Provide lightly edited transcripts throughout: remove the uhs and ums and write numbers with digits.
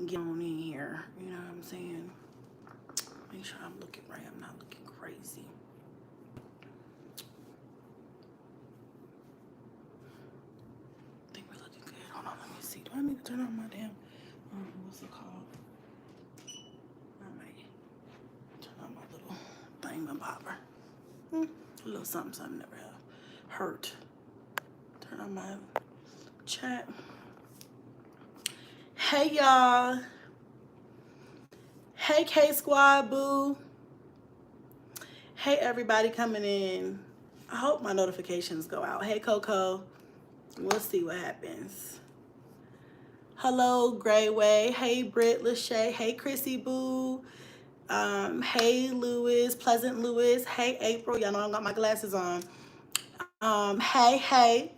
get on in here. You know what I'm saying? Make sure I'm looking right. I'm not looking crazy. I think we're looking good. Hold on, let me see. Do I need to turn on my damn, what's it called? I might turn on my little thingamabobber. A little something, something never have hurt. Turn on my chat. Hey, y'all. Hey, K-Squad, boo. Hey, everybody coming in. I hope my notifications go out. Hey, Coco. We'll see what happens. Hello, Grayway. Hey, Britt, Lachey. Hey, Chrissy, boo. Hey, Lewis, Pleasant Lewis. Hey, April. Y'all know I got my glasses on. Hey.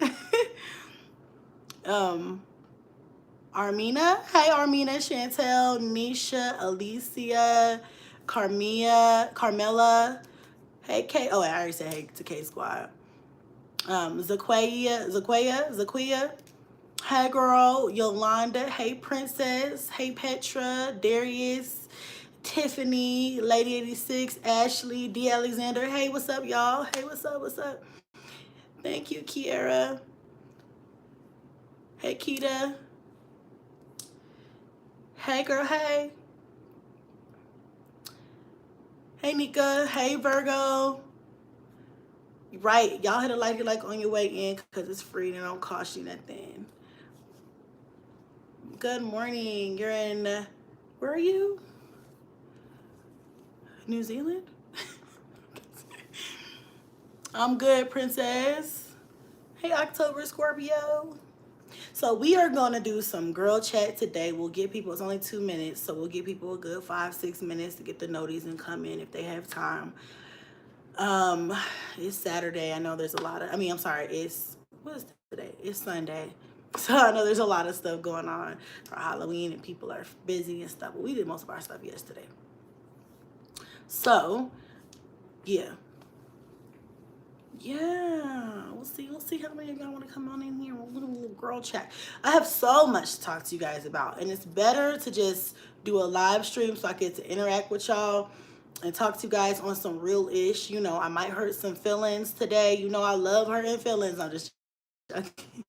Armina. Hey, Armina, Chantel, Nisha, Alicia, Carmela. Hey, K. Oh, I already said hey to K Squad. Zaquia. Hey, girl. Yolanda. Hey, Princess. Hey, Petra, Darius, Tiffany, Lady 86, Ashley, D. Alexander. Hey, what's up, y'all? Hey, what's up? Thank you, Kiara. Hey, Keita. Hey, girl, hey. Hey, Nika. Hey, Virgo. Right, y'all hit a like on your way in because it's free and it don't cost you nothing. Good morning. You're in, where are you? New Zealand? I'm good, princess. Hey, October Scorpio. So we are going to do some girl chat today. We'll give people, it's only 2 minutes, so we'll give people a good 5-6 minutes to get the notice and come in if they have time. It's Saturday. I know there's a lot of, what is today? It's Sunday. So I know there's a lot of stuff going on for Halloween and people are busy and stuff, but we did most of our stuff yesterday. So, yeah, we'll see how many of y'all want to come on in here. We'll do a little girl chat. I have so much to talk to you guys about, and it's better to just do a live stream so I get to interact with y'all and talk to you guys on some real ish. You know, I might hurt some feelings today. You know, I love hurting feelings. I'm just joking.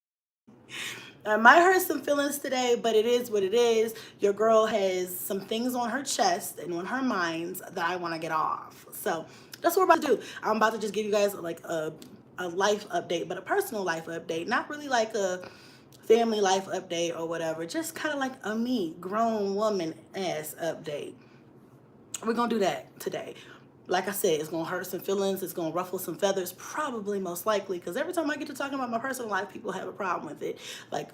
I might hurt some feelings today, but it is what it is. Your girl has some things on her chest and on her mind that I want to get off. So that's what we're about to do. I'm about to just give you guys like a life update, but a personal life update. Not really like a family life update or whatever. Just kind of like a me, grown woman ass update. We're going to do that today. Like I said, it's going to hurt some feelings. It's going to ruffle some feathers, probably, most likely. Because every time I get to talking about my personal life, people have a problem with it. Like,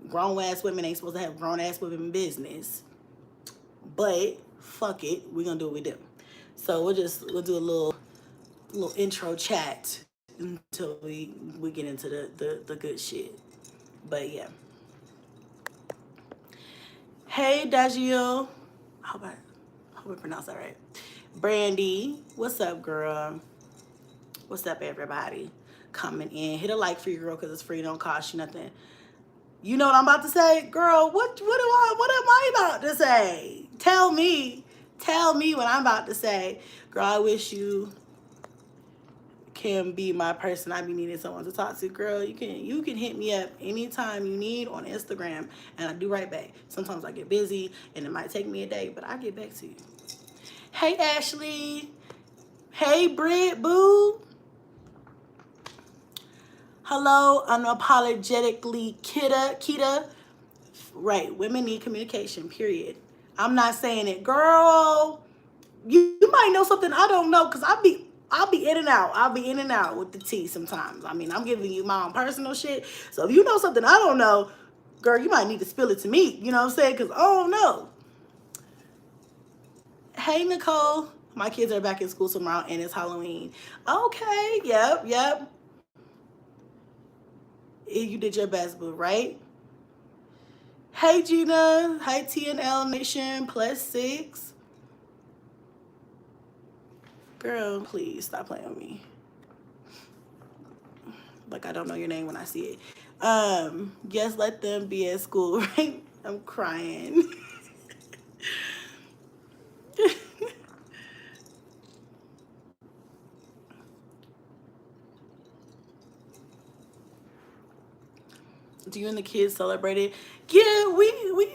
grown-ass women ain't supposed to have grown-ass women business. But, fuck it. We're going to do what we do. So, we'll do a little intro chat until we get into the good shit. But, yeah. Hey, Dagio. I hope I pronounced that right. Brandy, what's up, girl? What's up, everybody? Coming in. Hit a like for your girl because it's free. Don't cost you nothing. You know what I'm about to say? Girl, what am I about to say? Tell me what I'm about to say. Girl, I wish you can be my person. I be needing someone to talk to. Girl, you can hit me up anytime you need on Instagram, and I do right back. Sometimes I get busy, and it might take me a day, but I get back to you. Hey, Ashley. Hey, Britt, boo. Hello, unapologetically, Kita. Right, women need communication, period. I'm not saying it. Girl, you might know something I don't know, because I'll be in and out. I'll be in and out with the tea sometimes. I mean, I'm giving you my own personal shit. So if you know something I don't know, girl, you might need to spill it to me. You know what I'm saying? Because I don't know. Hey, Nicole. My kids are back in school tomorrow and it's Halloween. Okay, yep. You did your best, boo, right? Hey, Gina. Hi, TNL Nation +6. Girl, please stop playing with me. Like I don't know your name when I see it. Yes, let them be at school, right? I'm crying. Do you and the kids celebrate it? Yeah, we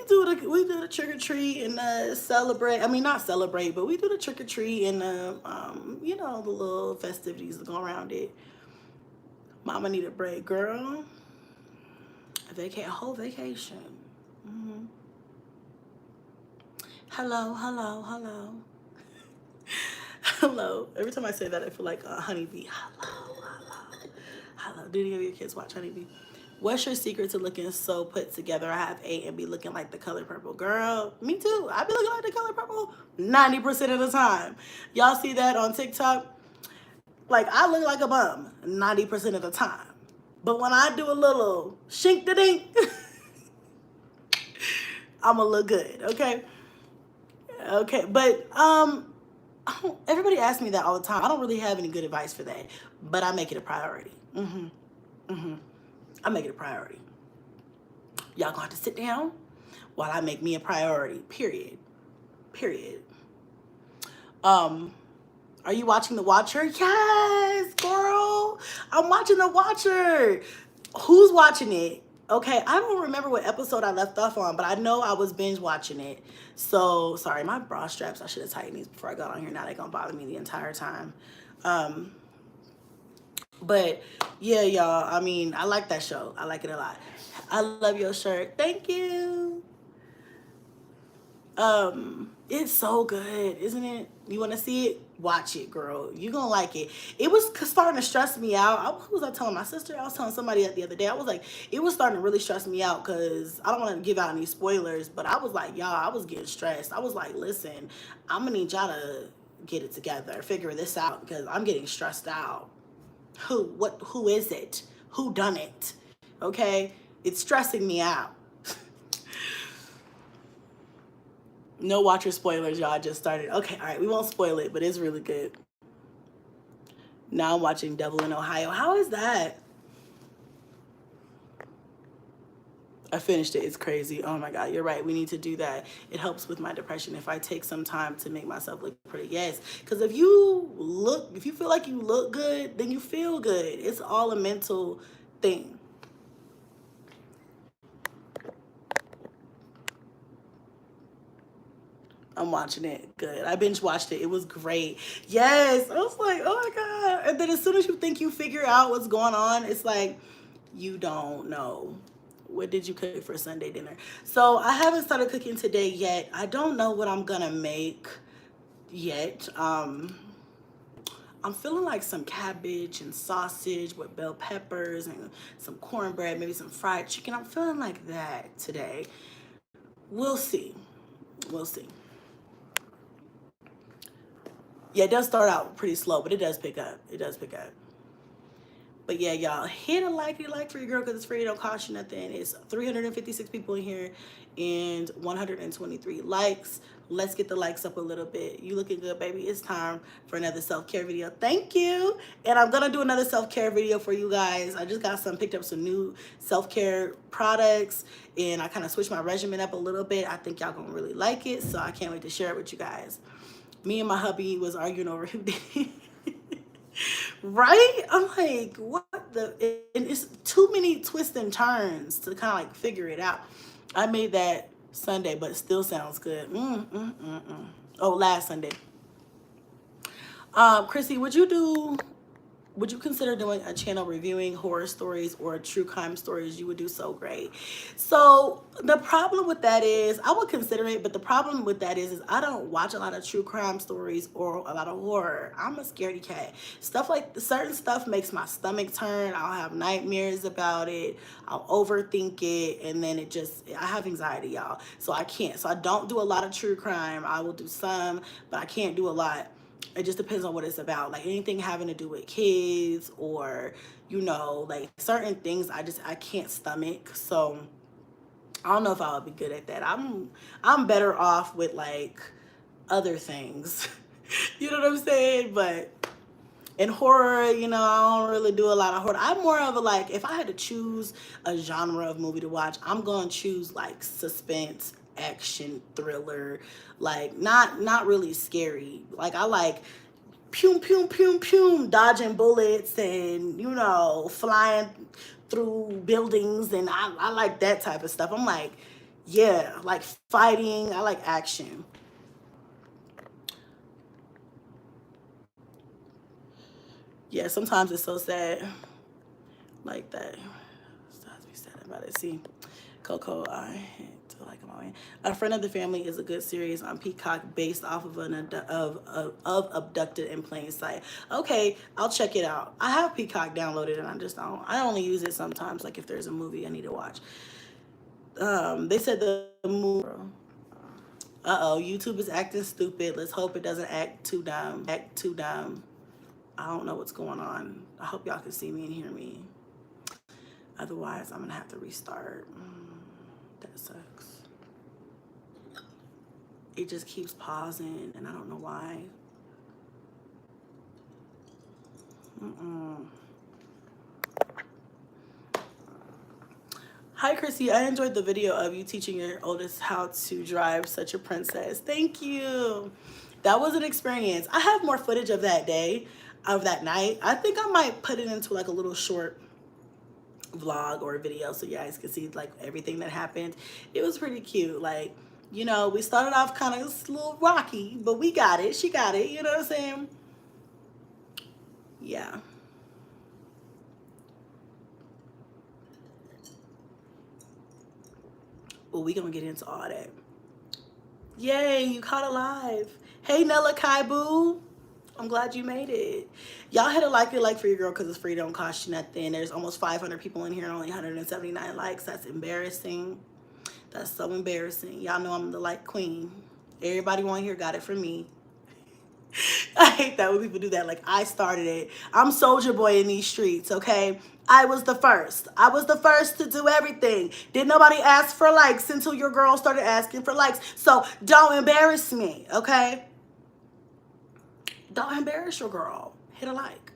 do the trick or treat and celebrate. I mean, not celebrate, but we do the trick or treat and you know, the little festivities that go around it. Mama need a break, girl. A whole vacation. Mm-hmm. Hello, hello, hello. Hello. Every time I say that, I feel like a honeybee. Hello, hello, hello. Do any of your kids watch Honeybee? What's your secret to looking so put together? I have 8 and be looking like the color purple. Girl, me too. I be looking like the color purple 90% of the time. Y'all see that on TikTok? Like, I look like a bum 90% of the time. But when I do a little shink-da-dink, I'm gonna look good, okay? Okay, but everybody asks me that all the time. I don't really have any good advice for that, but I make it a priority. I make it a priority. Y'all gonna have to sit down while I make me a priority, period. Period. Are you watching The Watcher? Yes, girl. I'm watching The Watcher. Who's watching it? Okay, I don't remember what episode I left off on, but I know I was binge watching it. So, sorry, my bra straps, I should have tightened these before I got on here. Now they're gonna bother me the entire time. But yeah, y'all, I mean, I like that show. I like it a lot. I love your shirt. Thank you. It's so good, isn't it? You want to see it? Watch it, girl. You're gonna like it. It was starting to stress me out. Who was I telling? My sister? I was telling somebody the other day. I was like, it was starting to really stress me out because I don't want to give out any spoilers, but I was like, y'all, I was getting stressed. I was like, listen, I'm gonna need y'all to get it together, figure this out, because I'm getting stressed out. Who is it? Who done it? Okay? It's stressing me out. No Watcher spoilers, y'all. I just started. Okay, all right, we won't spoil it, but it's really good. Now I'm watching Devil in Ohio. How is that? I finished it. It's crazy. Oh my God, you're right. We need to do that. It helps with my depression if I take some time to make myself look pretty. Yes, because if you feel like you look good, then you feel good. It's all a mental thing. I'm watching it. Good. I binge watched it. It was great. Yes. I was like, oh my God. And then as soon as you think you figure out what's going on, it's like, you don't know. What did you cook for Sunday dinner? So I haven't started cooking today yet. I don't know what I'm gonna make yet. I'm feeling like some cabbage and sausage with bell peppers and some cornbread, maybe some fried chicken. I'm feeling like that today. We'll see. We'll see. Yeah, it does start out pretty slow, but it does pick up. It does pick up. But yeah, y'all, hit a like for your girl because it's free. It don't cost you nothing. It's 356 people in here and 123 likes. Let's get the likes up a little bit. You looking good, baby. It's time for another self-care video. Thank you. And I'm going to do another self-care video for you guys. I just picked up some new self-care products, and I kind of switched my regimen up a little bit. I think y'all going to really like it, so I can't wait to share it with you guys. Me and my hubby was arguing over who did it. Right? I'm like, what the? And it's too many twists and turns to kind of like figure it out. I made that Sunday, but it still sounds good. Oh, last Sunday. Chrissy, would you consider doing a channel reviewing horror stories or true crime stories? You would do so great. So the problem with that is, I would consider it, but the problem with that is I don't watch a lot of true crime stories or a lot of horror. I'm a scaredy cat. Certain stuff makes my stomach turn. I'll have nightmares about it. I'll overthink it, and then I have anxiety, y'all. So I can't. So I don't do a lot of true crime. I will do some, but I can't do a lot. It just depends on what it's about. Like anything having to do with kids or, like certain things I can't stomach. So I don't know if I would be good at that. I'm better off with like other things. You know what I'm saying? But in horror, I don't really do a lot of horror. I'm more of a if I had to choose a genre of movie to watch, I'm going to choose like suspense, action, thriller, like not really scary. Like I like pew pew pew pew, dodging bullets and flying through buildings, and I like that type of stuff. I'm like, yeah, like fighting. I like action. Yeah, sometimes it's so sad like that. Sometimes we sad about it. See, Coco, I hate to like him. A Friend of the Family is a good series on Peacock based off of of Abducted in Plain Sight. Okay, I'll check it out. I have Peacock downloaded and I only use it sometimes, like if there's a movie I need to watch. They said the movie. Uh-oh, YouTube is acting stupid. Let's hope it doesn't act too dumb. Act too dumb. I don't know what's going on. I hope y'all can see me and hear me. Otherwise, I'm gonna have to restart. That sucks. It just keeps pausing, and I don't know why. Hi, Chrissy. I enjoyed the video of you teaching your oldest how to drive. Such a princess. Thank you. That was an experience. I have more footage of that day, of that night. I think I might put it into like a little short vlog or video so you guys can see like everything that happened. It was pretty cute. Like, you know, we started off kind of a little rocky, but we got it. She got it. You know what I'm saying? Yeah. Well, we gonna get into all that. Yay, you caught alive. Hey, Nella Kaibu. I'm glad you made it. Y'all hit a like for your girl because it's free. Don't cost you nothing. There's almost 500 people in here and only 179 likes. That's embarrassing. That's so embarrassing. Y'all know I'm the like queen. Everybody on here got it from me. I hate that when people do that. Like, I started it. I'm Soldier Boy in these streets, okay? I was the first. I was the first to do everything. Didn't nobody ask for likes until your girl started asking for likes. So don't embarrass me, okay? Don't embarrass your girl. Hit a like.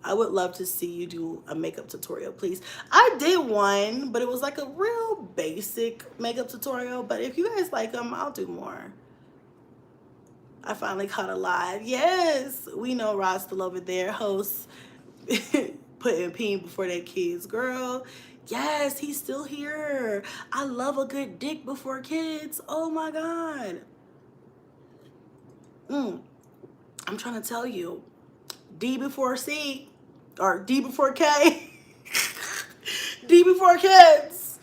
I would love to see you do a makeup tutorial, please. I did one, but it was like a real basic makeup tutorial. But if you guys like them, I'll do more. I finally caught alive. Yes, we know Rod's still over there. Hosts putting peen before their kids. Girl, yes, he's still here. I love a good dick before kids. Oh my God. I'm trying to tell you, D before C, or D before K, D before kids.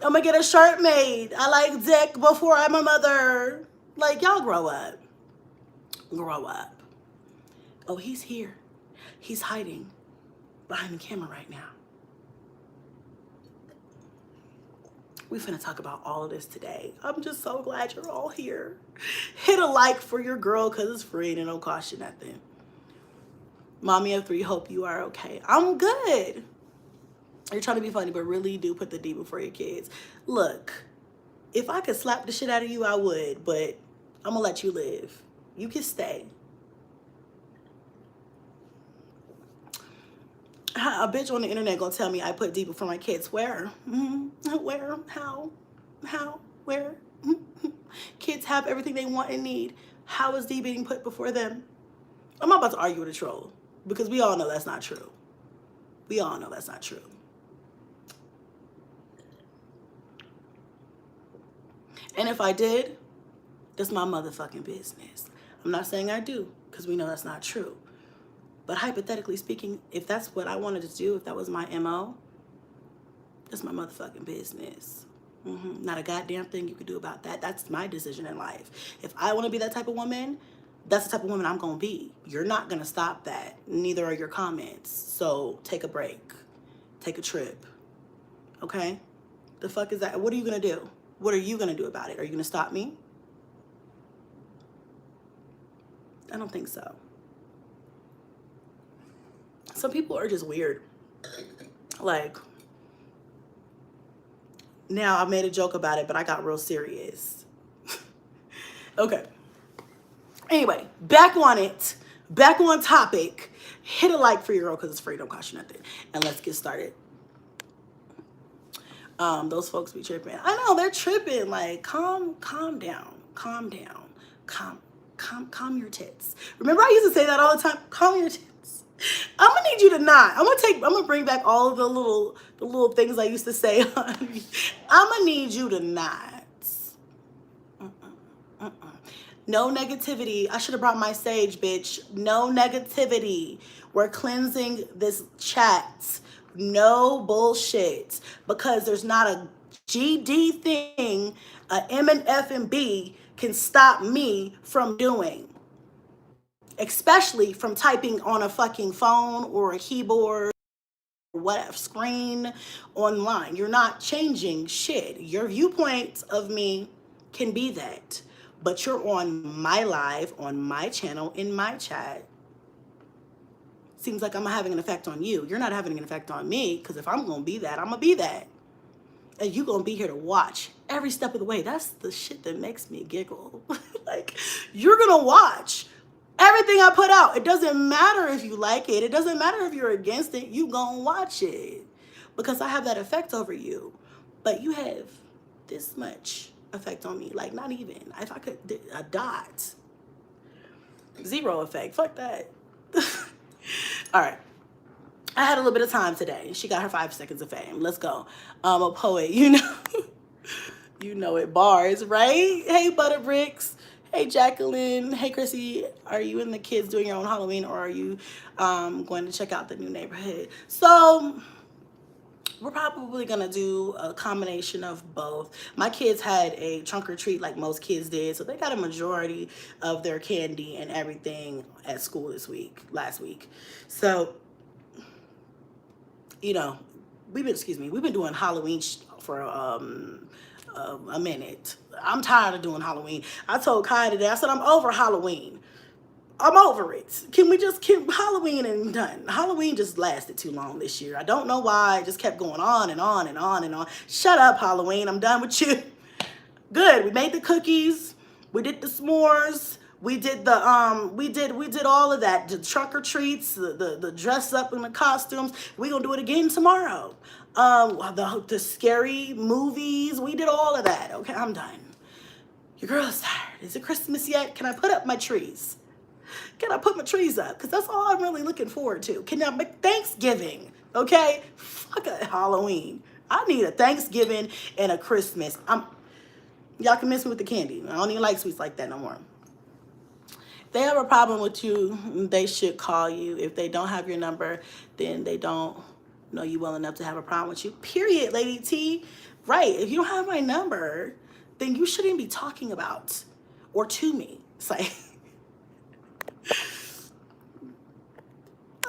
I'm gonna get a shirt made. I like dick before I'm a mother. Like, y'all grow up. Grow up. Oh, he's here. He's hiding behind the camera right now. We finna talk about all of this today. I'm just so glad you're all here. Hit a like for your girl because it's free and it don't cost you nothing. Mommy of 3, hope you are okay. I'm good. You're trying to be funny, but really do put the D before your kids. Look, if I could slap the shit out of you, I would, but I'm gonna let you live. You can stay. A bitch on the internet gonna tell me I put D before my kids. Where? Where? How? Where? Kids have everything they want and need. How is D being put before them? I'm not about to argue with a troll because we all know that's not true. We all know that's not true. And if I did, that's my motherfucking business. I'm not saying I do because we know that's not true. But hypothetically speaking, if that's what I wanted to do, if that was my MO, that's my motherfucking business. Not a goddamn thing you could do about that. That's my decision in life. If I want to be that type of woman, that's the type of woman I'm going to be. You're not going to stop that. Neither are your comments. So take a break. Take a trip. Okay? The fuck is that? What are you going to do? What are you going to do about it? Are you going to stop me? I don't think so. Some people are just weird. Like, now I made a joke about it, but I got real serious. Okay. Anyway, back on it. Back on topic. Hit a like for your girl because it's free. Don't cost you nothing. And let's get started. Those folks be tripping. I know, they're tripping. Like, calm down. Calm down. Calm your tits. Remember I used to say that all the time? Calm your tits. I'm gonna need you to not. I'm gonna bring back all of the little things I used to say on me. I'm gonna need you to not. No negativity. I should have brought my sage, bitch. No negativity. We're cleansing this chat. No bullshit. Because there's not a GD thing a M and F and B can stop me from doing. Especially from typing on a fucking phone or a keyboard, whatever screen online. You're not changing shit. Your viewpoint of me can be that, but you're on my live, on my channel, in my chat. Seems like I'm having an effect on you. You're not having an effect on me, because if I'm gonna be that, I'm gonna be that, and you're gonna be here to watch every step of the way. That's the shit that makes me giggle. Like, you're gonna watch everything I put out. It doesn't matter if you like it. It doesn't matter if you're against it. You gonna watch it because I have that effect over you. But you have this much effect on me. Like, not even. If I could, a dot. Zero effect. Fuck that. All right. I had a little bit of time today. She got her 5 seconds of fame. Let's go. A poet, you know. You know it. Bars, right? Hey, Butterbricks. Hey, Jacqueline. Hey, Chrissy. Are you and the kids doing your own Halloween, or are you going to check out the new neighborhood? So we're probably going to do a combination of both. My kids had a trunk or treat like most kids did, so they got a majority of their candy and everything at school last week. So, you know, we've been doing Halloween for a minute. I'm tired of doing Halloween. I told Kai today, I said, I'm over Halloween. I'm over it. Can we just keep Halloween and done? Halloween just lasted too long this year. I don't know why. It just kept going on and on and on and on. Shut up, Halloween. I'm done with you. Good. We made the cookies. We did the s'mores. We did the we did all of that. The trunk or treats, the dress up in the costumes. We're gonna do it again tomorrow. The scary movies. We did all of that. Okay, I'm done. Your girl's tired. Is it Christmas yet? Can I put up my trees? Can I put my trees up? Because that's all I'm really looking forward to. Can I make Thanksgiving? Okay? Fuck a Halloween. I need a Thanksgiving and a Christmas. Y'all can miss me with the candy. I don't even like sweets like that no more. If they have a problem with you, they should call you. If they don't have your number, then they don't know you well enough to have a problem with you. Period, Lady T. Right. If you don't have my number, then you shouldn't be talking about or to me. It's like,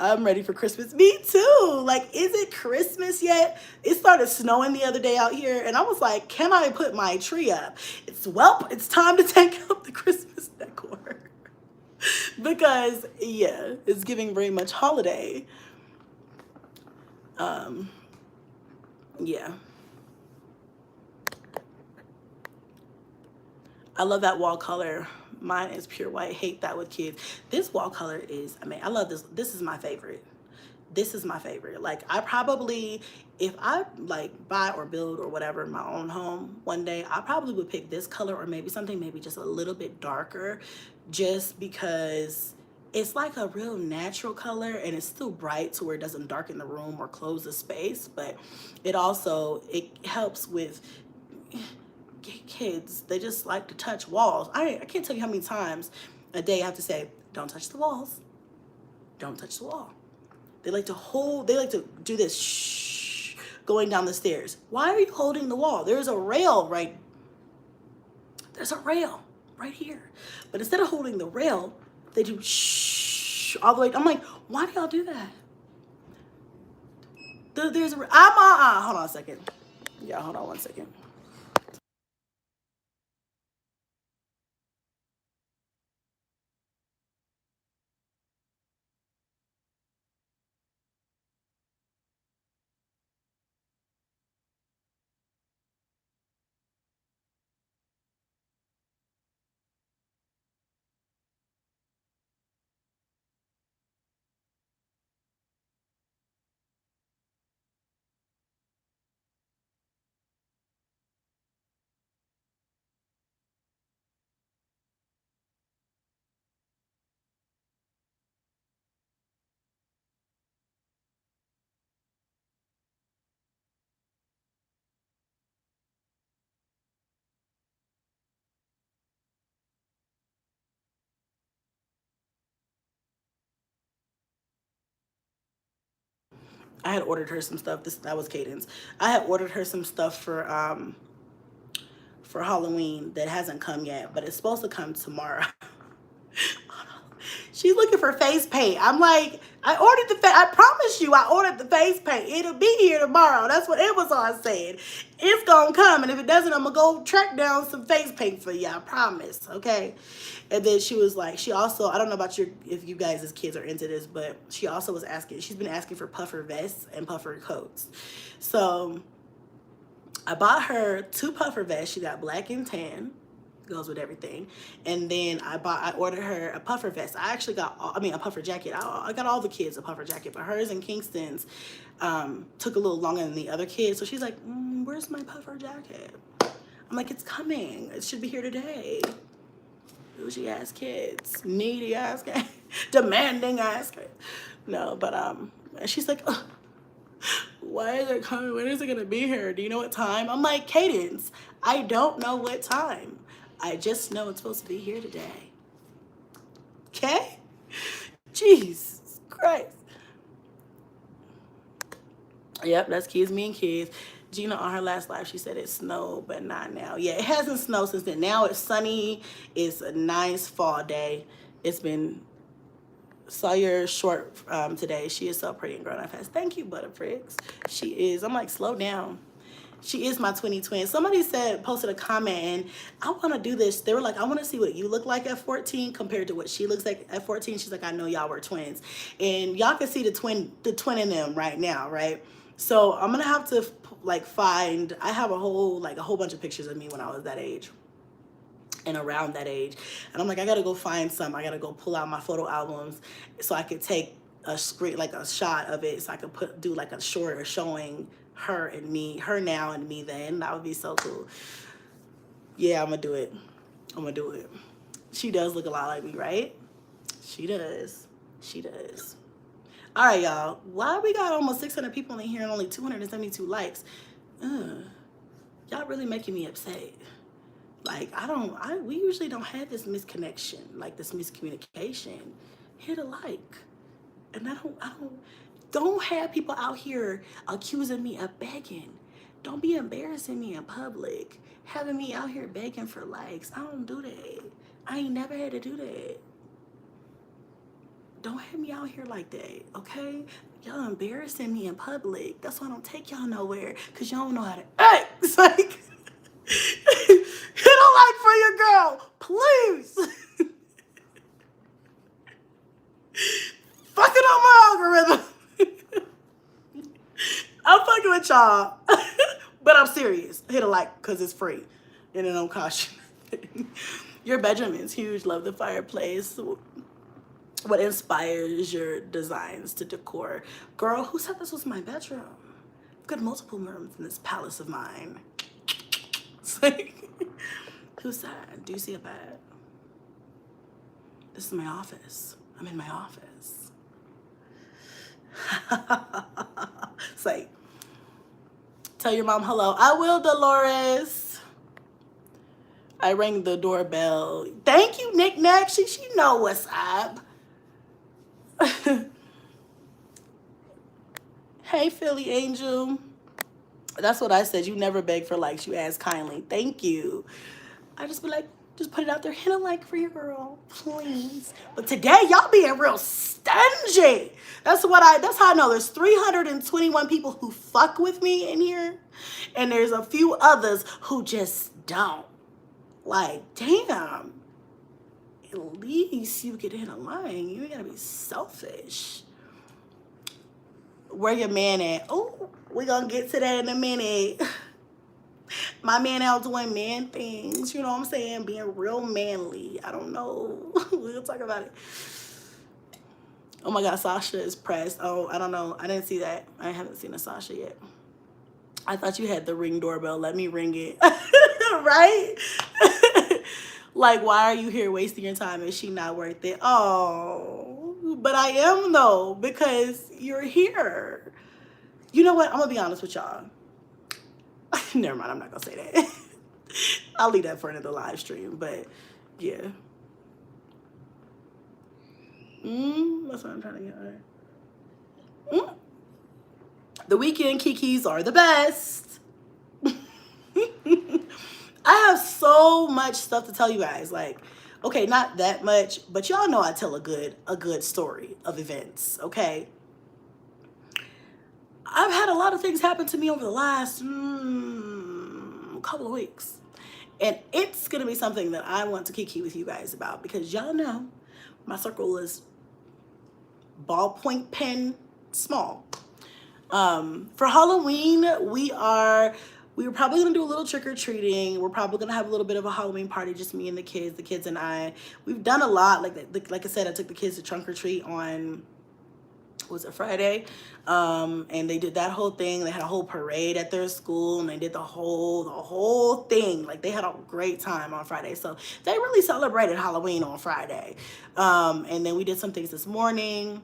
I'm ready for Christmas. Me too. Like, is it Christmas yet? It started snowing the other day out here, and I was like, can I put my tree up? It's time to take out the Christmas decor. Because, yeah, it's giving very much holiday. Yeah. I love that wall color. Mine is pure white. Hate that with kids. This wall color is, I mean, I love this. This is my favorite. This is my favorite. Like, I probably, if I like buy or build or whatever my own home one day, I probably would pick this color or maybe something maybe just a little bit darker, just because it's like a real natural color and it's still bright to where it doesn't darken the room or close the space, but it also, it helps with kids. They just like to touch walls. I can't tell you how many times a day I have to say, don't touch the walls. Don't touch the wall. They like to do this shh going down the stairs. Why are you holding the wall? There's a rail right here. But instead of holding the rail, they do shh all the way. I'm like, why do y'all do that? There's a, hold on a second. Yeah, hold on one second. I had ordered her some stuff. That was Cadence. I had ordered her some stuff for Halloween that hasn't come yet, but it's supposed to come tomorrow. She's looking for face paint. I'm like, I promise you, I ordered the face paint. It'll be here tomorrow. That's what Amazon said. It's gonna come, and if it doesn't, I'm gonna go track down some face paint for you. I promise, okay? And then she was like, she also, I don't know about if you guys as kids are into this, but she also was asking, she's been asking for puffer vests and puffer coats. So I bought her 2 puffer vests. She got black and tan. Goes with everything. And then I ordered her a puffer vest. I actually got, a puffer jacket. I got all the kids a puffer jacket, but hers and Kingston's took a little longer than the other kids. So she's like, where's my puffer jacket? I'm like, it's coming. It should be here today. Bougie ass kids, needy ass kids, demanding ass kids. No, but and she's like, ugh, why is it coming? When is it gonna be here? Do you know what time? I'm like, Cadence, I don't know what time. I just know it's supposed to be here today. Okay? Jesus Christ. Yep, that's Kids Being Kids. Gina on her last live, she said it snowed, but not now. Yeah, it hasn't snowed since then. Now it's sunny. It's a nice fall day. It's been Sawyer short today. She is so pretty and grown up fast. Thank you, Butterfricks. She is. I'm like, slow down. She is my twin. Somebody posted a comment, and I want to do this. They were like, I want to see what you look like at 14 compared to what she looks like at 14. She's like, I know y'all were twins, and y'all can see the twin in them right now, right? So I'm gonna have to like find. I have a whole bunch of pictures of me when I was that age and around that age, and I'm like, I gotta go find some. I gotta go pull out my photo albums so I could take a screen, like a shot of it, so I could do like a shorter showing her and me, her now and me then. That would be so cool. Yeah, I'm gonna do it. She does look a lot like me, right? She does. All right, y'all. Why we got almost 600 people in here and only 272 likes? Y'all really making me upset. Like, we usually don't have this misconnection, like this miscommunication. Hit a like. And don't have people out here accusing me of begging. Don't be embarrassing me in public. Having me out here begging for likes. I don't do that. I ain't never had to do that. Don't have me out here like that, okay? Y'all embarrassing me in public. That's why I don't take y'all nowhere, because y'all don't know how to act. It's like, hit a like for your girl, please. Fucking on my algorithm. I'm fucking with y'all. But I'm serious. Hit a like because it's free. And it don't cost you nothing. Your bedroom is huge. Love the fireplace. What inspires your designs to decor? Girl, who said this was my bedroom? I've got multiple rooms in this palace of mine. It's like, who said? Do you see a bed? This is my office. I'm in my office. It's like, tell your mom hello. I will, Dolores. I rang the doorbell. Thank you, Nick Nack. She know what's up. Hey, Philly Angel. That's what I said. You never beg for likes. You ask kindly. Thank you. I just be like, just put it out there. Hit a like for your girl, please. But today, y'all being real stingy. That's how I know there's 321 people who fuck with me in here. And there's a few others who just don't. Like, damn. At least you could hit a line. You ain't gotta be selfish. Where your man at? Oh, we gonna get to that in a minute. My man out doing man things, you know what I'm saying? Being real manly. I don't know. We'll talk about it. Oh my God, Sasha is pressed. Oh, I don't know. I didn't see that. I haven't seen a Sasha yet. I thought you had the Ring doorbell. Let me ring it. Right? Like, why are you here wasting your time? Is she not worth it? Oh, but I am though, because you're here. You know what? I'm gonna be honest with y'all. Never mind, I'm not gonna say that. I'll leave that for another live stream, but yeah. That's what I'm trying to get her. The weekend kikis are the best. I have so much stuff to tell you guys. Like, okay, not that much, but y'all know I tell a good story of events, okay? I've had a lot of things happen to me over the last couple of weeks. And it's going to be something that I want to kiki with you guys about, because y'all know my circle is ballpoint pen small. For Halloween, we were probably gonna do a little trick-or-treating. We're probably gonna have a little bit of a Halloween party, just me and the kids and I. We've done a lot. Like I said, I took the kids to trunk or treat on, was it Friday? And they did that whole thing. They had a whole parade at their school, and they did the whole thing. Like, they had a great time on Friday. So they really celebrated Halloween on Friday. And then we did some things this morning.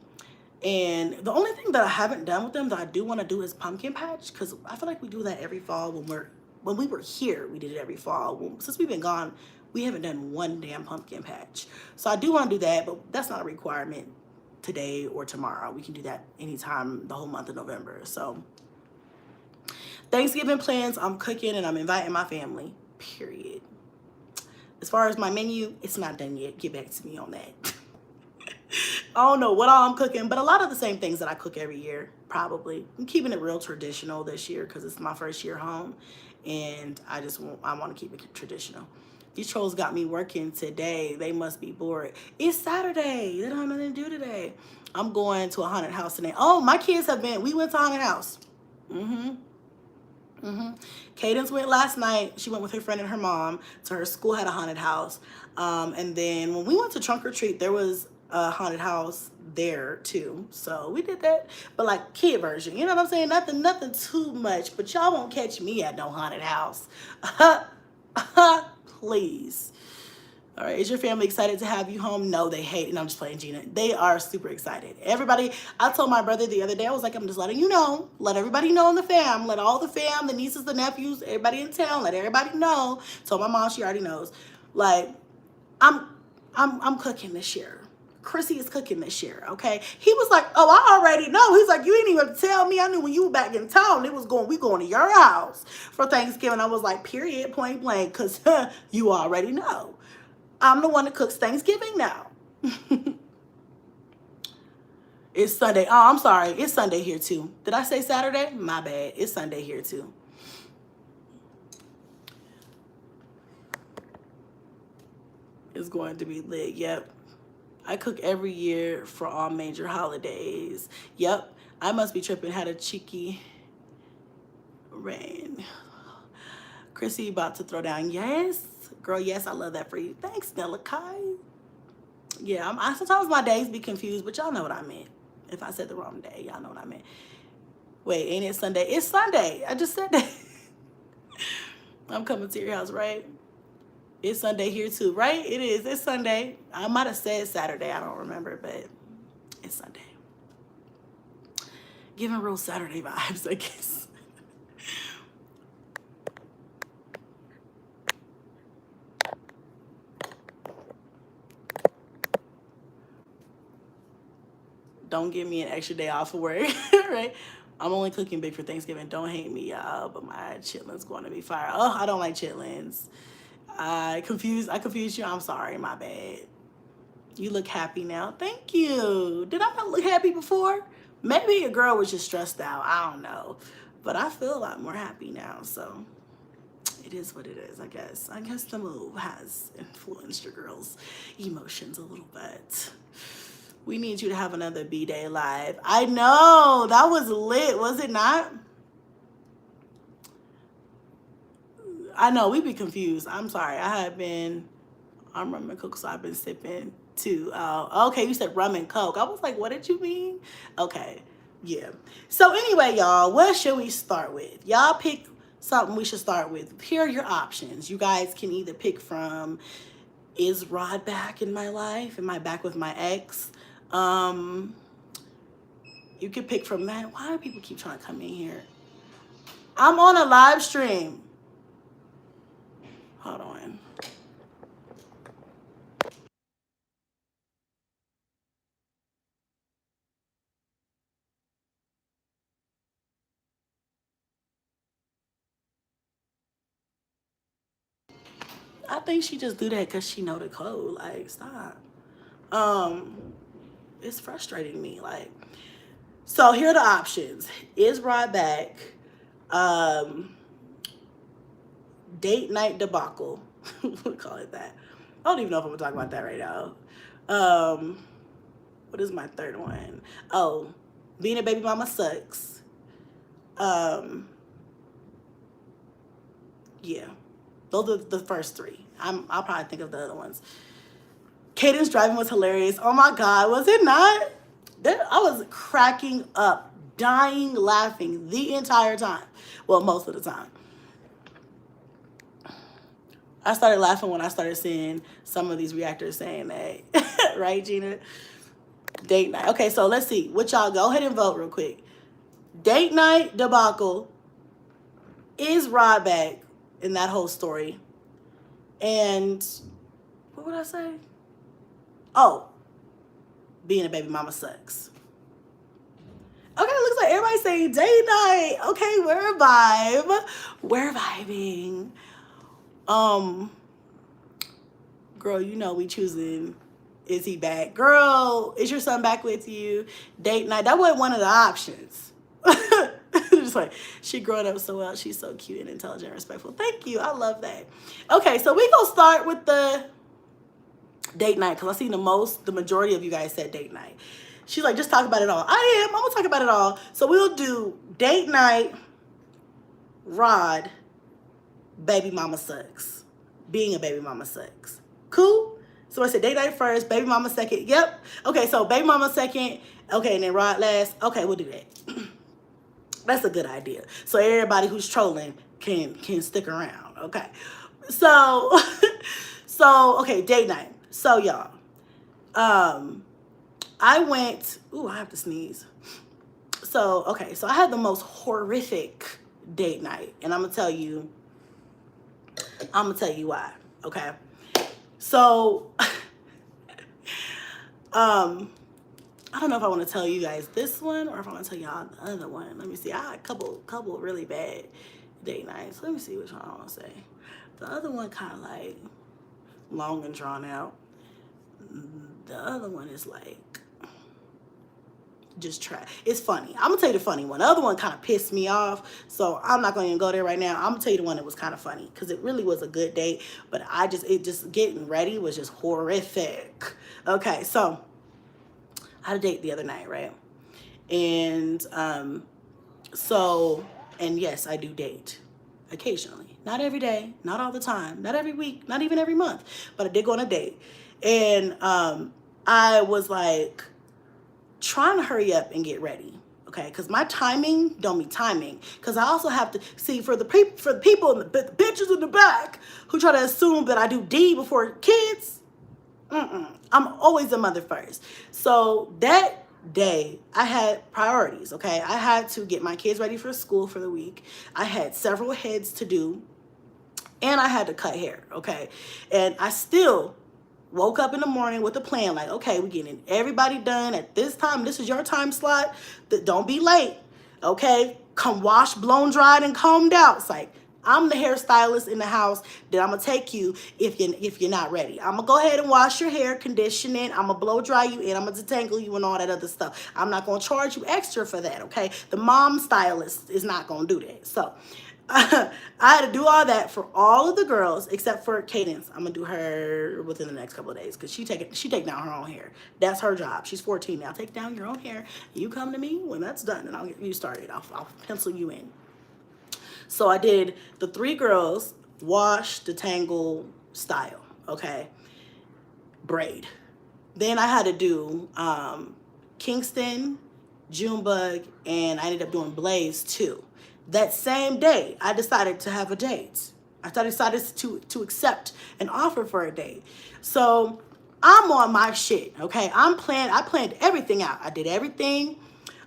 And the only thing that I haven't done with them that I do want to do is pumpkin patch, because I feel like we do that every fall. When we were here, we did it every fall. Since we've been gone, we haven't done one damn pumpkin patch. So I do want to do that, but that's not a requirement today or tomorrow. We can do that anytime the whole month of November. So Thanksgiving plans, I'm cooking and I'm inviting my family, period. As far as my menu, it's not done yet. Get back to me on that. I don't know what all I'm cooking, but a lot of the same things that I cook every year, probably. I'm keeping it real traditional this year because it's my first year home, and I want to keep it traditional. These trolls got me working today. They must be bored. It's Saturday. They don't have nothing to do today. I'm going to a haunted house today. Oh, my kids we went to a haunted house. Cadence went last night. She went with her friend and her mom. So her school had a haunted house. And then when we went to trunk or treat, there was a haunted house there too. So we did that, but like kid version. You know what I'm saying? Nothing too much. But y'all won't catch me at no haunted house. Please. All right, is your family excited to have you home? No, they hate it. No, I'm just playing, Gina. They are super excited. Everybody, I told my brother the other day, I was like, I'm just letting you know. Let everybody know in the fam. Let all the fam, the nieces, the nephews, everybody in town, let everybody know. Told my mom, she already knows. Like, I'm cooking this year. Chrissy is cooking this year, okay? He was like, oh, I already know. He's like, you ain't even tell me. I knew when you were back in town, we going to your house for Thanksgiving. I was like, period, point blank, because you already know. I'm the one that cooks Thanksgiving now. It's Sunday. Oh, I'm sorry. It's Sunday here too. Did I say Saturday? My bad. It's Sunday here too. It's going to be lit. Yep. I cook every year for all major holidays. Yep. I must be tripping. Had a cheeky rain. Chrissy about to throw down. Yes. Girl, yes, I love that for you. Thanks, Nelakai. Yeah, sometimes my days be confused, but y'all know what I meant. If I said the wrong day, y'all know what I meant. Wait, ain't it Sunday? It's Sunday. I just said that. I'm coming to your house, right? It's Sunday here too, right? It is. It's Sunday. I might have said Saturday. I don't remember, but it's Sunday. Giving real Saturday vibes, I guess. Don't give me an extra day off of work, right? I'm only cooking big for Thanksgiving. Don't hate me, y'all, but my chitlins going to be fire. Oh, I don't like chitlins. I confused you. I'm sorry, my bad. You look happy now. Thank you. Did I not look happy before? Maybe your girl was just stressed out. I don't know. But I feel a lot more happy now, so it is what it is, I guess. I guess the move has influenced your girl's emotions a little bit. We need you to have another B-Day live. I know. That was lit, was it not? I know. We be confused. I'm sorry. I'm rum and coke, so I've been sipping too. Okay, you said rum and coke. I was like, what did you mean? Okay. Yeah. So anyway, y'all, what should we start with? Y'all pick something we should start with. Here are your options. You guys can either pick from, is Rod back in my life? Am I back with my ex? You could pick from that. Why do people keep trying to come in here? I'm on a live stream. Hold on. think she just do that because she know the code. Like, stop. It's frustrating me. Like, so here are the options. Is ride back, date night debacle. We'll call it that. I don't even know if I'm gonna talk about that right now. What is my third one? Oh, being a baby mama sucks. Yeah, those are the first three. I'll probably think of the other ones. Caden's driving was hilarious. Oh my God, was it not? I was cracking up, dying, laughing the entire time. Well, most of the time. I started laughing when I started seeing some of these reactors saying that. Right, Gina? Date night. Okay, so let's see. What y'all, go ahead and vote real quick. Date night debacle, is ride back in that whole story, and what would I say? Oh, being a baby mama sucks. Okay, it looks like everybody's saying date night. Okay, we're a vibe. We're vibing. Girl, you know we choosing, is he back? Girl, is your son back with you? Date night. That wasn't one of the options. Just like, she growing up so well. She's so cute and intelligent and respectful. Thank you. I love that. Okay, so we gonna start with the date night because I see the majority of you guys said date night. She's like, just talk about it all. I'm gonna talk about it all. So we'll do date night, Rod, baby mama sucks. Being a baby mama sucks. Cool? So I said date night first, baby mama second. Yep. Okay, so baby mama second. Okay, and then Rod last. Okay, we'll do that. That's a good idea. So everybody who's trolling can stick around. Okay. So okay, date night. So y'all, I went, ooh, I have to sneeze. So, okay, so I had the most horrific date night, and I'm gonna tell you why, okay? So, I don't know if I want to tell you guys this one or if I want to tell y'all the other one. Let me see. I had a couple really bad date nights. Let me see which one I want to say. The other one kind of like long and drawn out. The other one is like just try. It's funny. I'm gonna tell you the funny one. The other one kind of pissed me off, so I'm not gonna even go there right now. I'm gonna tell you the one that was kind of funny because it really was a good date, but it just getting ready was just horrific. Okay, so I had a date the other night, right? And and yes, I do date occasionally. Not every day, not all the time, not every week, not even every month, but I did go on a date. And I was like trying to hurry up and get ready, okay? Because my timing don't be timing. Because I also have to see for the people in the bitches in the back who try to assume that I do D before kids. I'm always a mother first. So that day I had priorities, okay? I had to get my kids ready for school for the week. I had several heads to do, and I had to cut hair, okay? And I still woke up in the morning with a plan, like, okay, we're getting everybody done at this time. This is your time slot. Don't be late, okay? Come washed, blown, dried, and combed out. It's like, I'm the hairstylist in the house that I'm gonna take you if you're not ready. I'm gonna go ahead and wash your hair, condition it. I'm gonna blow dry you, and I'm gonna detangle you and all that other stuff. I'm not gonna charge you extra for that, okay? The mom stylist is not gonna do that. So I had to do all that for all of the girls except for Cadence. I'm gonna do her within the next couple of days because she take down her own hair. That's her job. She's 14 now. Take down your own hair. You come to me when that's done, and I'll get you started. I'll pencil you in. So I did the 3 girls, wash, detangle, style, okay? Braid. Then I had to do Kingston, Junebug, and I ended up doing Blaze too. That same day, I decided to have a date. I decided to accept an offer for a date. So I'm on my shit, okay? I planned everything out. I did everything.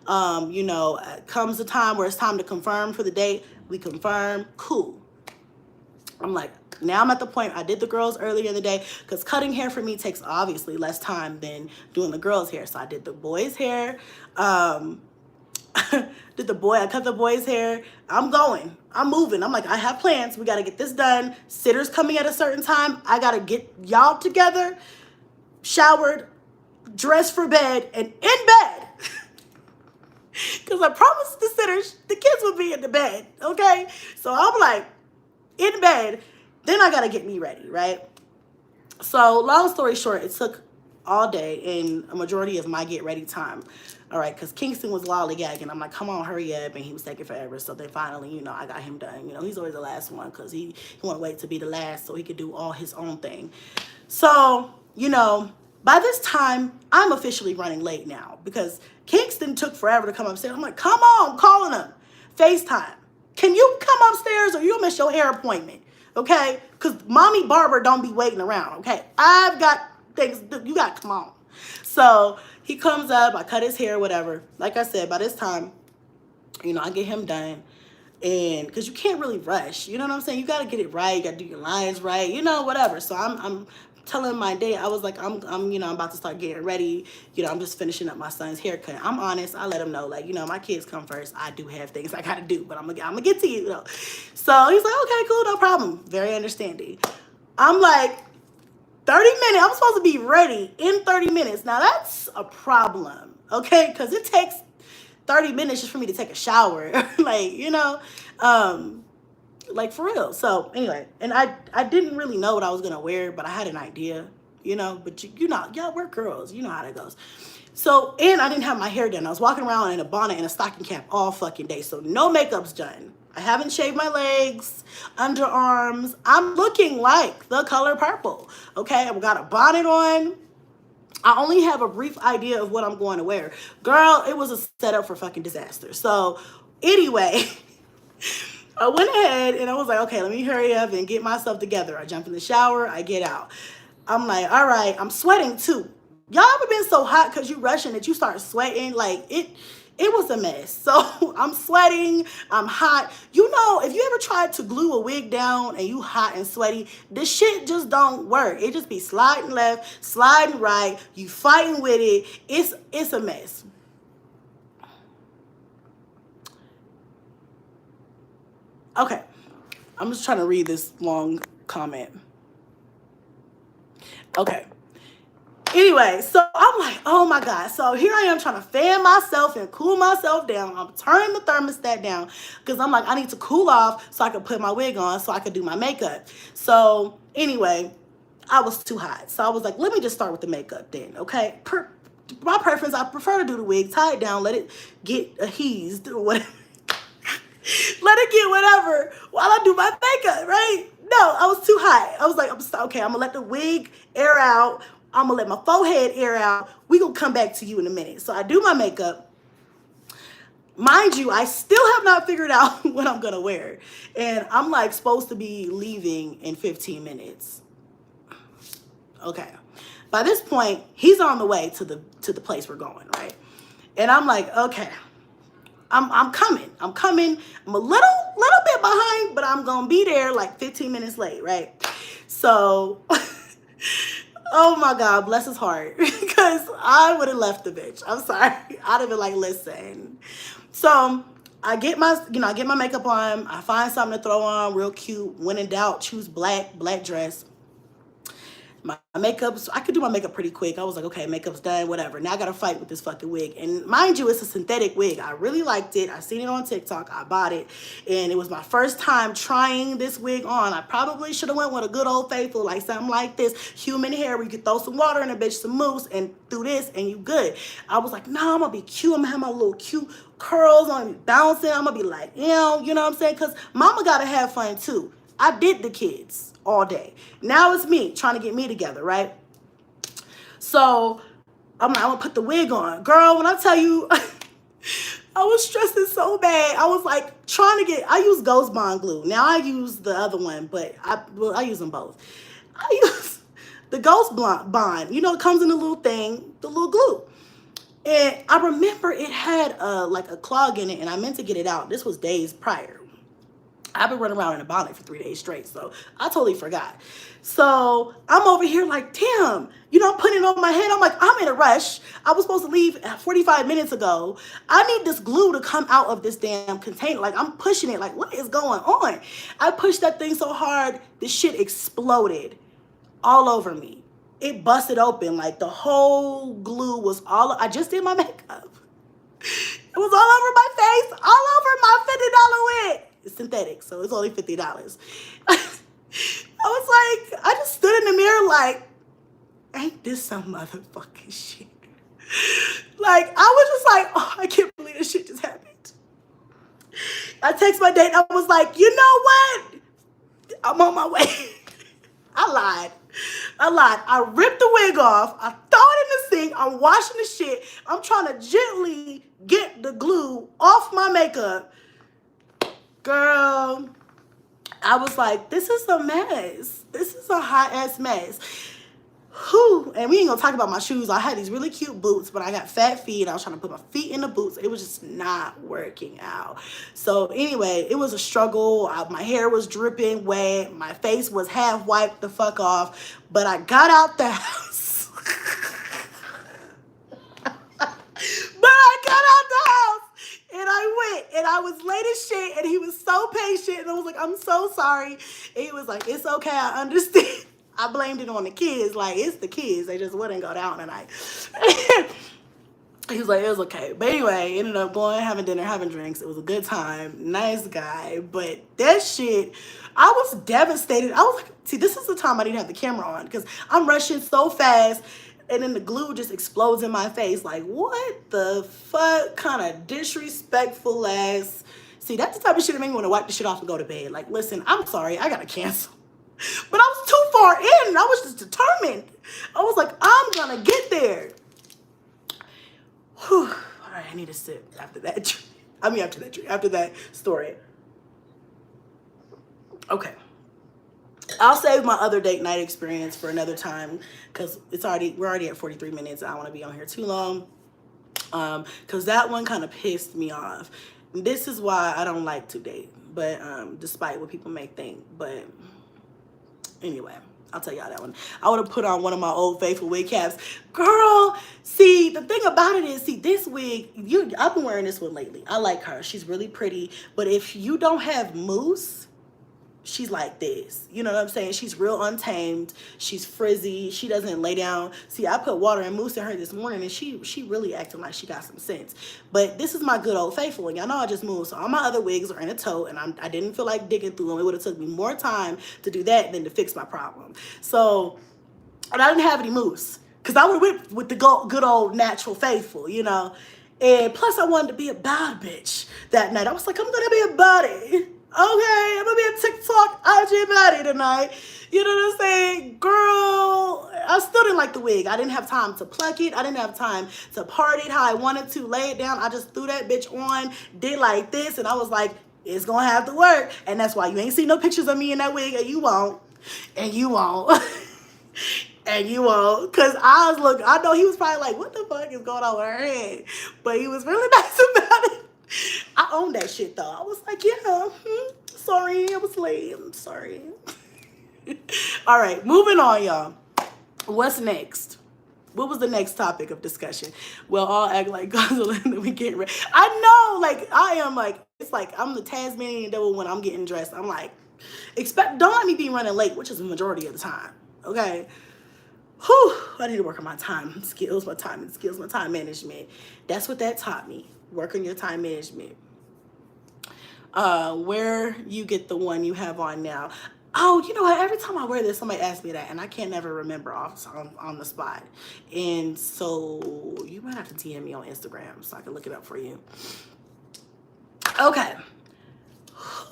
You know, comes the time where it's time to confirm for the date. We confirm, cool. I'm like, now I'm at the point, I did the girls earlier in the day because cutting hair for me takes obviously less time than doing the girls' hair. So I did the boys' hair. I cut the boy's hair. I'm going. I'm moving. I'm like, I have plans. We got to get this done. Sitter's coming at a certain time. I got to get y'all together, showered, dressed for bed, and in bed. Because I promised the sitters the kids would be in the bed, okay? So I'm like, in bed. Then I got to get me ready, right? So long story short, it took all day and a majority of my get ready time. All right, because Kingston was lollygagging. I'm like, come on, hurry up. And he was taking forever. So then finally, you know, I got him done. You know, he's always the last one because he want to wait to be the last so he could do all his own thing. So, you know, by this time, I'm officially running late now because Kingston took forever to come upstairs. I'm like, come on, I'm calling him. FaceTime. Can you come upstairs or you'll miss your hair appointment? Okay? Because mommy barber don't be waiting around. Okay? I've got things. You got to come on. So he comes up. I cut his hair, whatever. Like I said, by this time, you know, I get him done. And because you can't really rush. You know what I'm saying? You got to get it right. You got to do your lines right. You know, whatever. So I'm telling my day, I was like, I'm you know, I'm about to start getting ready. You know, I'm just finishing up my son's haircut. I'm honest. I let him know, like, you know, my kids come first. I do have things I got to do, but I'm gonna get to you, though. So he's like, okay, cool, no problem. Very understanding. I'm like, 30 minutes. I'm supposed to be ready in 30 minutes. Now, that's a problem, okay? Because it takes 30 minutes just for me to take a shower. Like, you know, like for real. So anyway, and I didn't really know what I was going to wear, but I had an idea, you know, but you know, y'all, we're girls. You know how that goes. So, and I didn't have my hair done. I was walking around in a bonnet and a stocking cap all fucking day. So no makeup's done. I haven't shaved my legs, underarms. I'm looking like the color purple. Okay, I've got a bonnet on. I only have a brief idea of what I'm going to wear. Girl, it was a setup for fucking disaster. So anyway, I went ahead and I was like, okay, let me hurry up and get myself together. I jump in the shower, I get out. I'm like, all right, I'm sweating too. Y'all ever been so hot because you rushing that you start sweating? Like it was a mess. So I'm sweating, I'm hot. You know, if you ever tried to glue a wig down and you hot and sweaty, this shit just don't work. It just be sliding left, sliding right. You fighting with it. It's a mess. Okay, I'm just trying to read this long comment. Okay. Anyway, so I'm like, oh my God. So here I am trying to fan myself and cool myself down. I'm turning the thermostat down because I'm like, I need to cool off so I can put my wig on so I can do my makeup. So anyway, I was too hot. So I was like, let me just start with the makeup then, okay? My preference, I prefer to do the wig, tie it down, let it get adhesed or whatever. Let it get whatever while I do my makeup, right? No, I was too hot. I was like, okay, I'm going to let the wig air out. I'm going to let my forehead air out. We going to come back to you in a minute. So I do my makeup. Mind you, I still have not figured out what I'm going to wear. And I'm like supposed to be leaving in 15 minutes. Okay. By this point, he's on the way to the place we're going, right? And I'm like, okay, I'm coming. I'm a little bit behind, but I'm going to be there like 15 minutes late, right? So oh my God, bless his heart, because I would have left the bitch. I'm sorry. I'd have been like, listen. So I get my makeup on. I find something to throw on real cute. When in doubt, choose black dress. My makeup, so I could do my makeup pretty quick. I was like, okay, makeup's done, whatever. Now I got to fight with this fucking wig. And mind you, it's a synthetic wig. I really liked it. I seen it on TikTok. I bought it. And it was my first time trying this wig on. I probably should have went with a good old faithful, like something like this. Human hair where you could throw some water in a bitch, some mousse, and do this, and you good. I was like, nah, I'm going to be cute. I'm going to have my little cute curls on, bouncing. I'm going to be like, you know what I'm saying? Because mama got to have fun too. I did the kids all day. Now it's me trying to get me together, right? So I'm like, I'm gonna put the wig on. Girl, when I tell you, I was stressing so bad. I was like I use Ghost Bond glue. Now I use the other one, but I use them both. I use the Ghost Bond. You know, it comes in a little thing, the little glue. And I remember it had like a clog in it, and I meant to get it out. This was days prior. I've been running around in a bonnet for 3 days straight, so I totally forgot. So I'm over here like, damn, you know, I'm putting it on my head. I'm like, I'm in a rush. I was supposed to leave 45 minutes ago. I need this glue to come out of this damn container. Like, I'm pushing it. Like, what is going on? I pushed that thing so hard, the shit exploded all over me. It busted open. Like, the whole glue was all, I just did my makeup. It was all over my face, all over my $50 wig. It's synthetic, so it's only $50. I was like, I just stood in the mirror like, ain't this some motherfucking shit? Like, I was just like, oh, I can't believe this shit just happened. I text my date, I was like, you know what? I'm on my way. I lied. I ripped the wig off. I throw it in the sink. I'm washing the shit. I'm trying to gently get the glue off my makeup. Girl, I was like, this is a mess. This is a hot ass mess. Whew. And we ain't gonna talk about my shoes. I had these really cute boots, but I got fat feet. I was trying to put my feet in the boots. It was just not working out. So anyway, it was a struggle. My hair was dripping wet. My face was half wiped the fuck off. But I got out the house. And I went, and I was late as shit, and he was so patient, and I was like, I'm so sorry. And he was like, it's okay, I understand. I blamed it on the kids, like, it's the kids, they just wouldn't go down tonight. He was like, it was okay. But anyway, ended up going, having dinner, having drinks. It was a good time, nice guy, but that shit, I was devastated. I was like, see, this is the time I didn't have the camera on, because I'm rushing so fast, and then the glue just explodes in my face. Like, what the fuck kind of disrespectful ass. See, that's the type of shit that made me want to wipe the shit off and go to bed. Like, listen, I'm sorry, I gotta cancel. But I was too far in, and I was just determined. I was like, I'm gonna get there. Whew. All right, I need to sip after that. After that story. Okay. I'll save my other date night experience for another time, because we're already at 43 minutes. I don't want to be on here too long, because that one kind of pissed me off. This is why I don't like to date, but despite what people may think. But anyway, I'll tell y'all that one. I would have put on one of my old faithful wig caps. Girl, see, the thing about it is, see, this wig, I've been wearing this one lately. I like her. She's really pretty. But if you don't have mousse, she's like this. You know what I'm saying? She's real untamed. She's frizzy. She doesn't lay down. See, I put water and mousse in her this morning, and she really acting like she got some sense. But this is my good old faithful, and y'all know I just moved, so all my other wigs are in a tote, and I didn't feel like digging through them. It would have took me more time to do that than to fix my problem. So, and I didn't have any mousse, because I would have went with the good old natural faithful, you know. And plus, I wanted to be a bad bitch that night. I was like, I'm gonna be a body. Okay, I'm gonna be a TikTok IG baddie tonight. You know what I'm saying? Girl, I still didn't like the wig. I didn't have time to pluck it. I didn't have time to part it how I wanted to, lay it down. I just threw that bitch on, did like this, and I was like, it's gonna have to work. And that's why you ain't seen no pictures of me in that wig, and you won't. And you won't. And you won't. Because I know he was probably like, what the fuck is going on with her head? But he was really nice about it. I own that shit though. I was like, yeah, sorry, I was late. I'm sorry. All right, moving on, y'all. What's next? What was the next topic of discussion? Well, I'll act like Godzilla and then we get ready. I know, like, I am like, it's like I'm the Tasmanian devil when I'm getting dressed. I'm like, don't let me be running late, which is the majority of the time, okay? Whew, I need to work on my time skills, my time management. That's what that taught me. Work on your time management. Where you get the one you have on now. Oh, you know what? Every time I wear this, somebody asks me that, and I can't never remember on the spot. And so you might have to DM me on Instagram so I can look it up for you. Okay.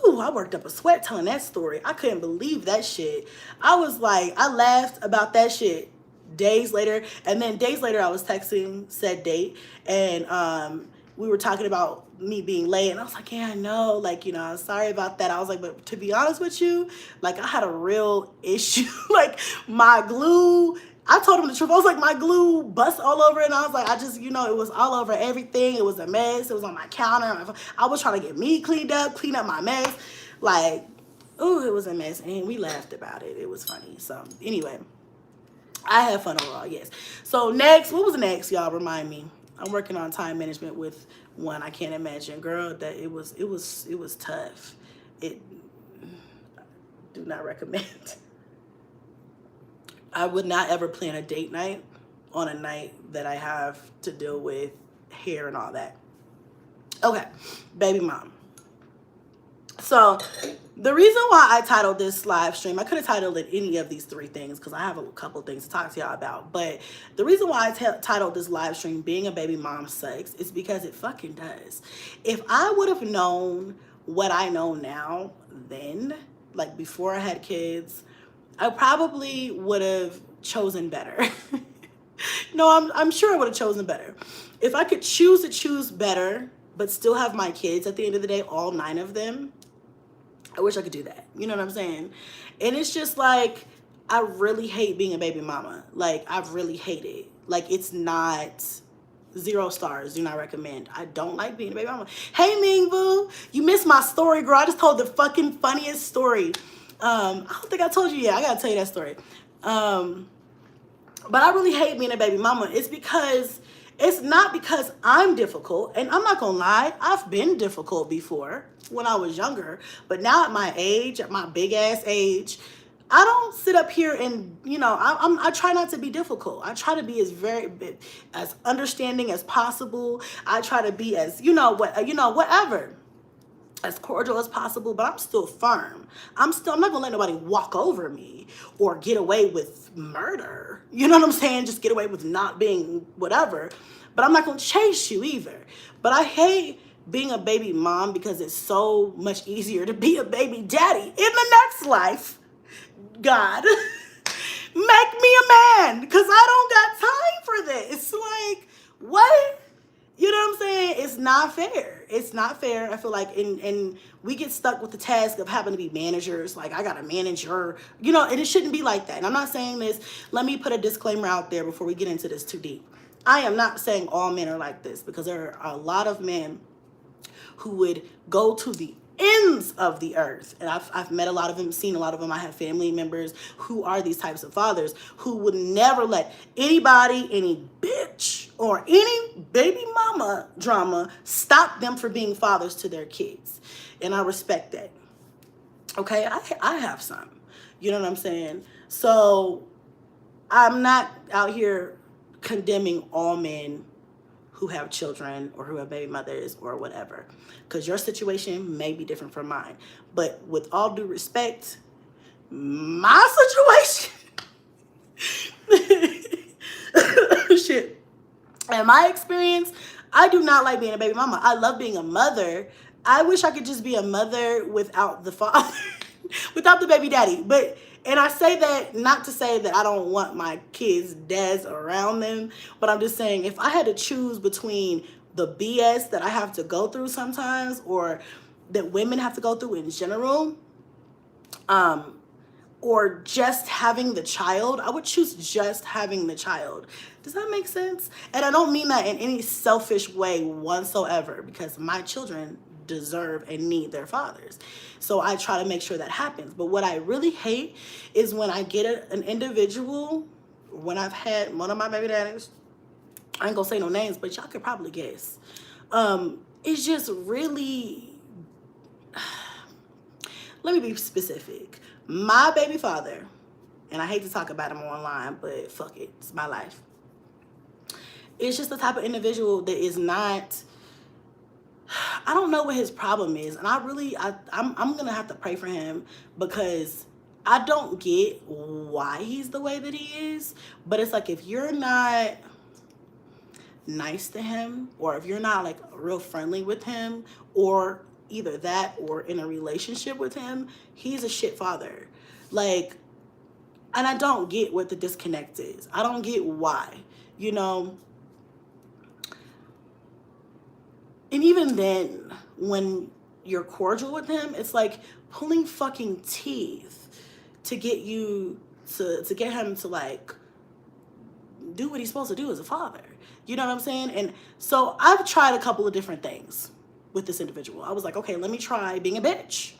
Whew, I worked up a sweat telling that story. I couldn't believe that shit. I was like, I laughed about that shit days later. And then days later, I was texting said date, and we were talking about me being late, and I was like, yeah, I know, like, you know, I'm sorry about that. I was like, but to be honest with you, like, I had a real issue. Like, my glue, I told him the truth. I was like, my glue bust all over it, and I was like, I just, you know, it was all over everything. It was a mess. It was on my counter. I was trying to get me cleaned up, clean up my mess. Like, ooh, it was a mess. And we laughed about it. It was funny. So, anyway, I had fun overall, yes. So, next, what was next, y'all? Remind me. I'm working on time management with one. I can't imagine. Girl, that it was tough. It, do not recommend. I would not ever plan a date night on a night that I have to deal with hair and all that. Okay, baby mom. So the reason why I titled this live stream, I could have titled it any of these three things because I have a couple things to talk to y'all about. But the reason why I titled this live stream, Being a Baby Mom Sucks, is because it fucking does. If I would have known what I know now then, like before I had kids, I probably would have chosen better. No, I'm sure I would have chosen better. If I could choose to choose better, but still have my kids at the end of the day, all 9 of them, I wish I could do that. You know what I'm saying? And it's just like, I really hate being a baby mama. Like, I really hate it. Like, it's not 0 stars. Do not recommend. I don't like being a baby mama. Hey, Ming Boo. You missed my story, girl. I just told the fucking funniest story. I don't think I told you yet. I gotta tell you that story. But I really hate being a baby mama. It's not because I'm difficult. And I'm not gonna lie, I've been difficult before when I was younger. But now at my age, at my big ass age, I don't sit up here and, you know, I try not to be difficult. I try to be as understanding as possible. I try to be as, whatever, as cordial as possible, but I'm still firm. I'm not gonna let nobody walk over me or get away with murder. You know what I'm saying? Just get away with not being whatever. But I'm not gonna chase you either. But I hate being a baby mom because it's so much easier to be a baby daddy in the next life. God, make me a man, because I don't got time for this. Like, what? You know what I'm saying? It's not fair. It's not fair. I feel like, and we get stuck with the task of having to be managers. Like, I got to manage her, and it shouldn't be like that. And I'm not saying this. Let me put a disclaimer out there before we get into this too deep. I am not saying all men are like this, because there are a lot of men who would go to the ends of the earth, and I've met a lot of them, seen a lot of them. I have family members who are these types of fathers who would never let anybody, any bitch or any baby mama drama stop them from being fathers to their kids, and I respect that. Okay, I have some, you know what I'm saying? So I'm not out here condemning all men who have children or who have baby mothers or whatever, because your situation may be different from mine. But with all due respect, my situation, shit, in my experience, I do not like being a baby mama. I love being a mother. I wish I could just be a mother without the father, without the baby daddy. And I say that not to say that I don't want my kids' dads around them, but I'm just saying, if I had to choose between the BS that I have to go through sometimes, or that women have to go through in general, or just having the child, I would choose just having the child. Does that make sense? And I don't mean that in any selfish way whatsoever, because my children deserve and need their fathers. So I try to make sure that happens. But what I really hate is when I get an individual, when I've had one of my baby daddies, I ain't gonna say no names, but y'all could probably guess. It's just really, let me be specific. My baby father, and I hate to talk about him online, but fuck it, it's my life. It's just the type of individual that is not, I don't know what his problem is, and I'm gonna have to pray for him, because I don't get why he's the way that he is. But it's like, if you're not nice to him, or if you're not like real friendly with him, or either that or in a relationship with him, he's a shit father. Like, and I don't get what the disconnect is. I don't get why, And even then, when you're cordial with him, it's like pulling fucking teeth to get you to get him to like do what he's supposed to do as a father. You know what I'm saying? And so I've tried a couple of different things with this individual. I was like, okay, let me try being a bitch.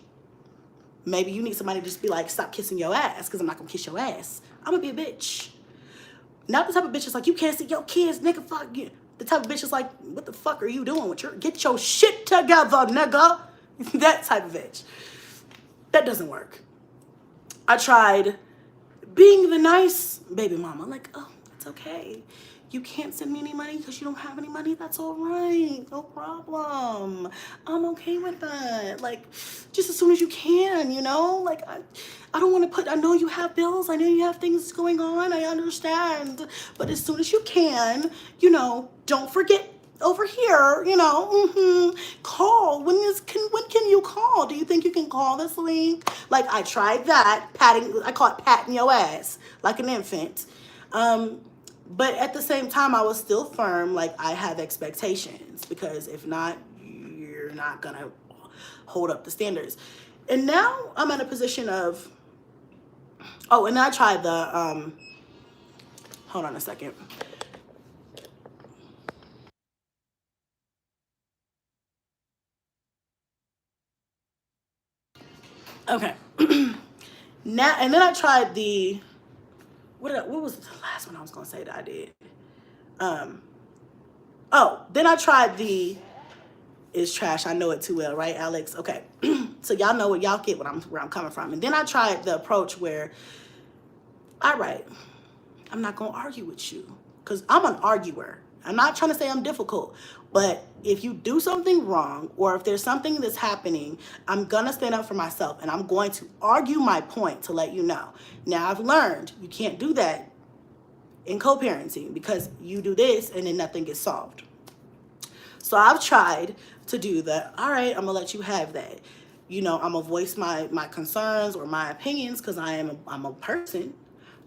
Maybe you need somebody to just be like, stop kissing your ass, because I'm not going to kiss your ass. I'm going to be a bitch. Not the type of bitch that's like, you can't see your kids, nigga, fuck you. The type of bitch is like, what the fuck are you doing with get your shit together, nigga. That type of bitch. That doesn't work. I tried being the nice baby mama. Like, oh, it's okay. You can't send me any money because you don't have any money. That's all right. No problem. I'm okay with that. Like, just as soon as you can, you know? Like, I don't want to put, I know you have bills. I know you have things going on. I understand. But as soon as you can, you know, don't forget over here, you know, call. When can you call? Do you think you can call this week? Like, I tried that, I call it patting your ass like an infant. But at the same time, I was still firm, like, I have expectations, because if not, you're not gonna hold up the standards. And now I'm in a position of, oh, and I tried the, hold on a second. Okay. Now, and then I tried the, what was the last one I was gonna say that I did? Oh, then I tried the, it's trash, I know it too well, right, Alex? Okay. So y'all know what, y'all get where I'm coming from. And then I tried the approach where, all right, I'm not gonna argue with you, because I'm an arguer. I'm not trying to say I'm difficult, but if you do something wrong, or if there's something that's happening, I'm gonna stand up for myself, and I'm going to argue my point to let you know. Now, I've learned you can't do that in co-parenting, because you do this and then nothing gets solved. So I've tried to do the, all right, I'm gonna let you have that. You know, I'm gonna voice my concerns or my opinions, because I'm a person,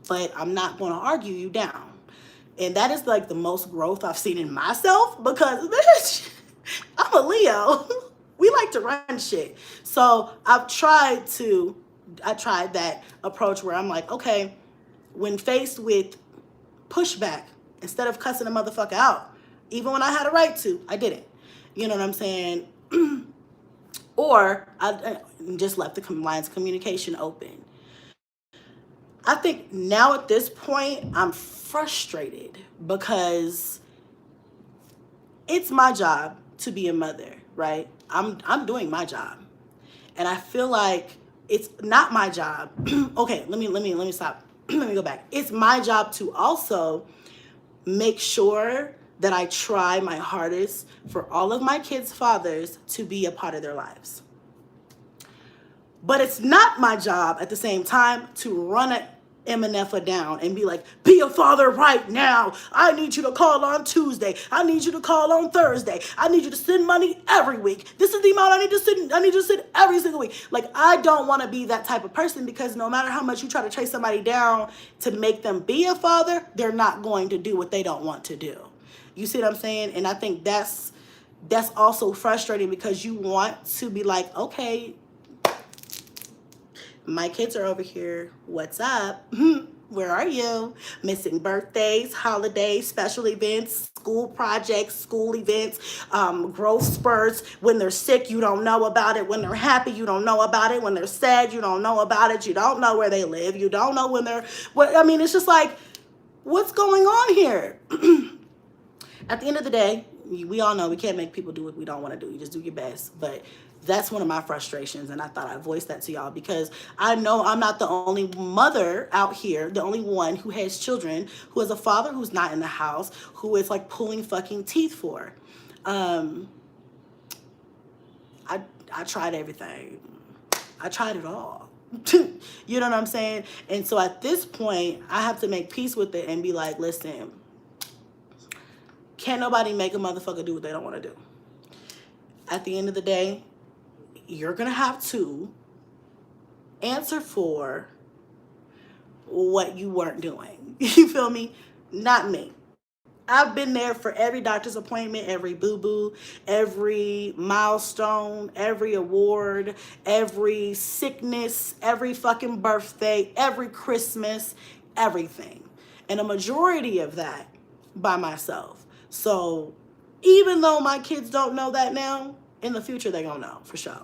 but I'm not gonna argue you down. And that is like the most growth I've seen in myself, because bitch, I'm a Leo. We like to run shit. So I tried that approach where I'm like, okay, when faced with pushback, instead of cussing a motherfucker out, even when I had a right to, I didn't. You know what I'm saying? Or I just left the lines of communication open. I think now at this point, I'm frustrated, because it's my job to be a mother, right? I'm doing my job. And I feel like it's not my job. Okay, let me stop. Let me go back. It's my job to also make sure that I try my hardest for all of my kids' fathers to be a part of their lives. But it's not my job at the same time to run an MNFA down and be like, be a father right now. I need you to call on Tuesday. I need you to call on Thursday. I need you to send money every week. This is the amount I need to send. I need you to send every single week. Like, I don't want to be that type of person, because no matter how much you try to chase somebody down to make them be a father, they're not going to do what they don't want to do. You see what I'm saying? And I think that's also frustrating, because you want to be like, okay, my kids are over here. What's up? Where are you? Missing birthdays, holidays, special events, school projects, school events, growth spurts. When they're sick, you don't know about it. When they're happy, you don't know about it. When they're sad, you don't know about it. You don't know where they live. You don't know when they're, I mean, it's just like, what's going on here? At the end of the day, we all know we can't make people do what we don't want to do. You just do your best. But that's one of my frustrations, and I thought I'd voice that to y'all, because I know I'm not the only mother out here, the only one who has children, who has a father who's not in the house, who is like pulling fucking teeth for. I tried everything. I tried it all. You know what I'm saying? And so at this point, I have to make peace with it and be like, listen, can't nobody make a motherfucker do what they don't want to do. At the end of the day, you're going to have to answer for what you weren't doing. You feel me? Not me. I've been there for every doctor's appointment, every boo-boo, every milestone, every award, every sickness, every fucking birthday, every Christmas, everything. And a majority of that by myself. So even though my kids don't know that now, in the future they're gonna know for sure.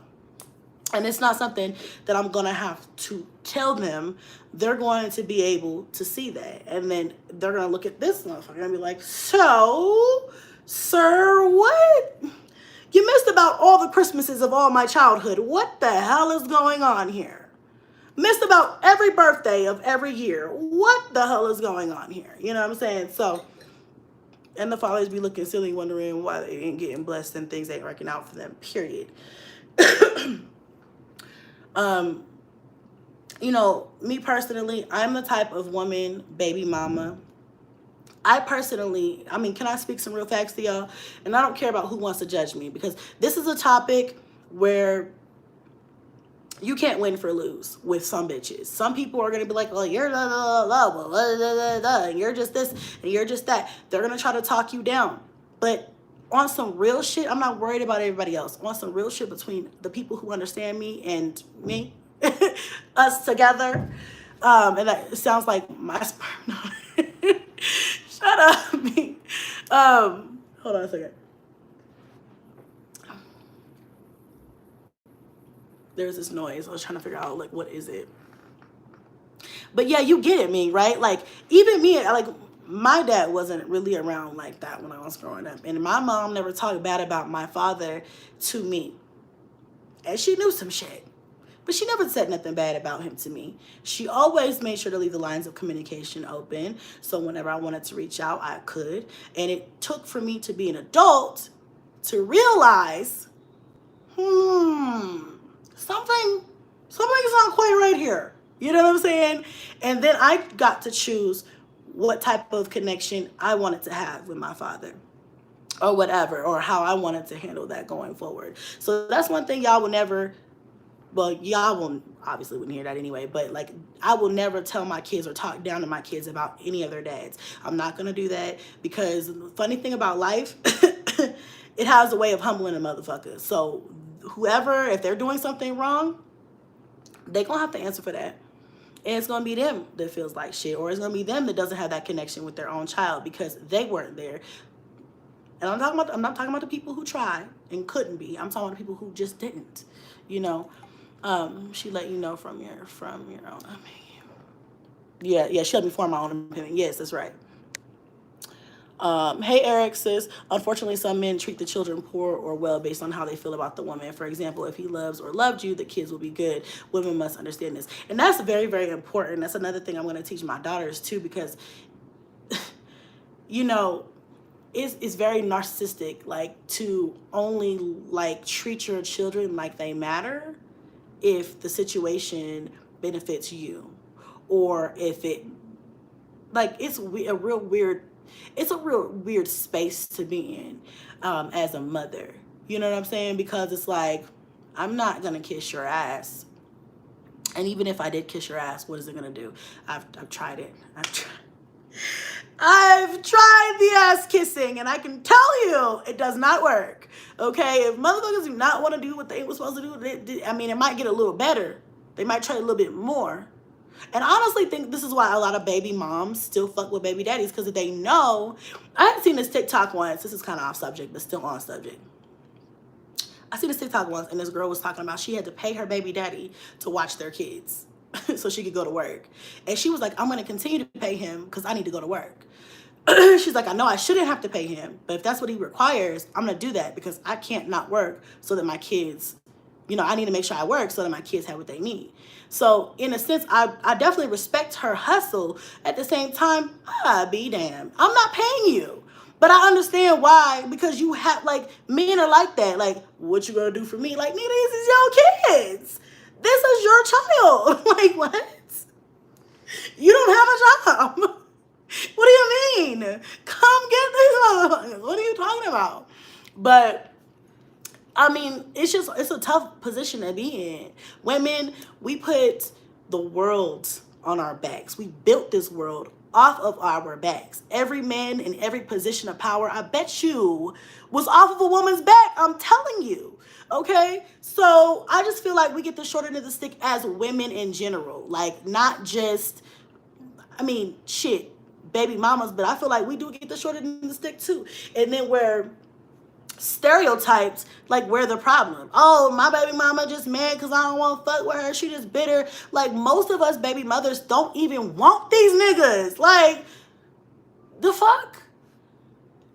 And it's not something that I'm going to have to tell them. They're going to be able to see that. And then they're going to look at this motherfucker and be like, so, sir, what? You missed about all the Christmases of all my childhood. What the hell is going on here? Missed about every birthday of every year. What the hell is going on here? You know what I'm saying? So, and the fathers be looking silly, wondering why they ain't getting blessed and things ain't working out for them, period. You know, me personally, I'm the type of woman, baby mama. I mean, can I speak some real facts to y'all? And I don't care about who wants to judge me, because this is a topic where you can't win for lose with some bitches. Some people are going to be like, well, you're and you're just this and you're just that. They're going to try to talk you down. But on some real shit, I'm not worried about everybody else. On some real shit between the people who understand me and me, us together. And that sounds like my sperm. Shut up, me. Hold on a second. There's this noise. I was trying to figure out, like, what is it? But yeah, you get it, me, right? Like, even me, like, my dad wasn't really around like that when I was growing up. And my mom never talked bad about my father to me. And she knew some shit. But she never said nothing bad about him to me. She always made sure to leave the lines of communication open. So whenever I wanted to reach out, I could. And it took for me to be an adult to realize, something's not quite right here. You know what I'm saying? And then I got to choose what type of connection I wanted to have with my father, or whatever, or how I wanted to handle that going forward. So that's one thing y'all will never, well, y'all will obviously wouldn't hear that anyway, but like, I will never tell my kids or talk down to my kids about any of their dads. I'm not going to do that, because the funny thing about life, it has a way of humbling a motherfucker. So whoever, if they're doing something wrong, they're going to have to answer for that. And it's going to be them that feels like shit, or it's going to be them that doesn't have that connection with their own child because they weren't there. And I'm not talking about the people who tried and couldn't be. I'm talking about the people who just didn't, you know. She let you know from your own opinion. Yeah, she let me form my own opinion. Yes, that's right. Hey, Eric says, unfortunately, some men treat the children poor or well based on how they feel about the woman. For example, if he loves or loved you, the kids will be good. Women must understand this. And that's very, very important. That's another thing I'm going to teach my daughters too, because, you know, it's very narcissistic, like, to only, like, treat your children like they matter if the situation benefits you, or if it, like, it's a real weird space to be in as a mother. You know what I'm saying? Because it's like, I'm not gonna kiss your ass, and even if I did kiss your ass, what is it gonna do? I've tried it. I've tried the ass kissing, and I can tell you it does not work. Okay, if motherfuckers do not want to do what they were supposed to do, I mean, it might get a little better. They might try a little bit more. And I honestly think this is why a lot of baby moms still fuck with baby daddies, because they know. I had seen this TikTok once. This is kind of off subject, but still on subject. I seen this TikTok once, and this girl was talking about she had to pay her baby daddy to watch their kids so she could go to work. And she was like, I'm going to continue to pay him because I need to go to work. She's like, I know I shouldn't have to pay him, but if that's what he requires, I'm going to do that, because I can't not work so that my kids, you know, I need to make sure I work so that my kids have what they need. So in a sense, I definitely respect her hustle. At the same time, be damned, I'm not paying you. But I understand why, because you have, like, men are like that. Like, what you gonna do for me? Like, nigga, this is your kids. This is your child. Like, what? You don't have a job. What do you mean? Come get these motherfuckers. What are you talking about? But I mean, it's a tough position to be in. Women, we put the world on our backs. We built this world off of our backs. Every man in every position of power, I bet you, was off of a woman's back. I'm telling you. Okay? So I just feel like we get the short end of the stick as women in general. Like, not just, I mean, shit, baby mamas, but I feel like we do get the short end of the stick too. And then where stereotypes like we're the problem. Oh, my baby mama just mad because I don't want to fuck with her. She just bitter. Like, most of us baby mothers don't even want these niggas. Like, the fuck?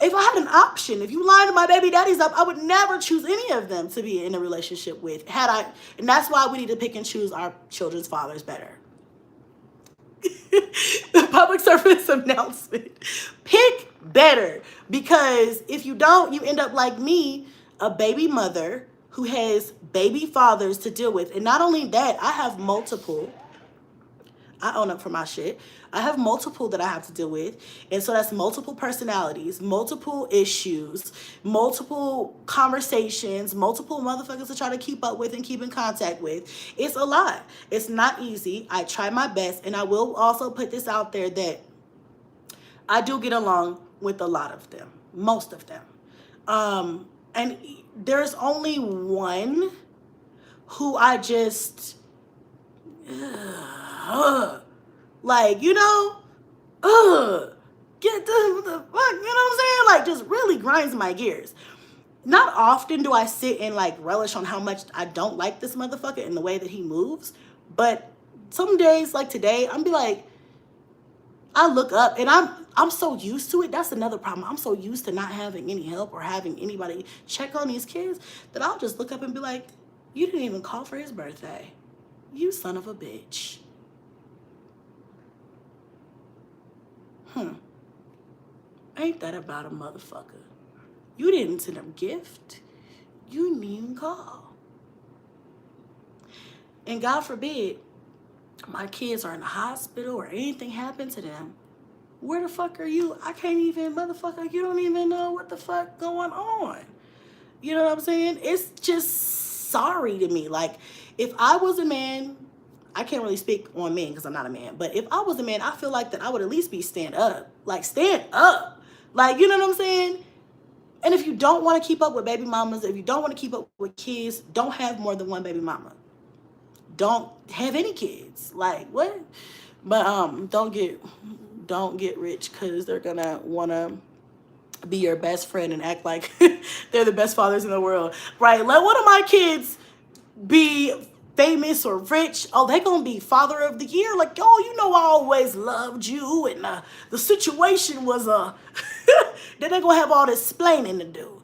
If I had an option, if you lined my baby daddies up, I would never choose any of them to be in a relationship with. And that's why we need to pick and choose our children's fathers better. The public service announcement. Pick better. Because if you don't, you end up like me, a baby mother who has baby fathers to deal with. And not only that, I have multiple. I own up for my shit. I have multiple that I have to deal with. And so that's multiple personalities, multiple issues, multiple conversations, multiple motherfuckers to try to keep up with and keep in contact with. It's a lot. It's not easy. I try my best. And I will also put this out there that I do get along with a lot of them, most of them. And there's only one who I just... like, you know, get the fuck, you know what I'm saying? Like, just really grinds my gears. Not often do I sit and like relish on how much I don't like this motherfucker and the way that he moves, but some days like today, I'm be like, I look up and I'm so used to it. That's another problem. I'm so used to not having any help or having anybody check on these kids that I'll just look up and be like, you didn't even call for his birthday. You son of a bitch. Ain't that about a motherfucker? You didn't send him a gift. You didn't even call. And God forbid, my kids are in the hospital or anything happened to them. Where the fuck are you? I can't even, motherfucker, you don't even know what the fuck going on. You know what I'm saying? It's just sorry to me. Like, if I was a man, I can't really speak on men because I'm not a man, but if I was a man, I feel like that I would at least be stand up. Like, stand up. Like, you know what I'm saying? And if you don't want to keep up with baby mamas, if you don't want to keep up with kids, don't have more than one baby mama. Don't have any kids. Like, what? But don't get rich because they're gonna wanna be your best friend and act like they're the best fathers in the world. Right? Let one of my kids be famous or rich. Oh, they gonna be father of the year. Like, oh, you know I always loved you and the situation was then they gonna have all this explaining to do.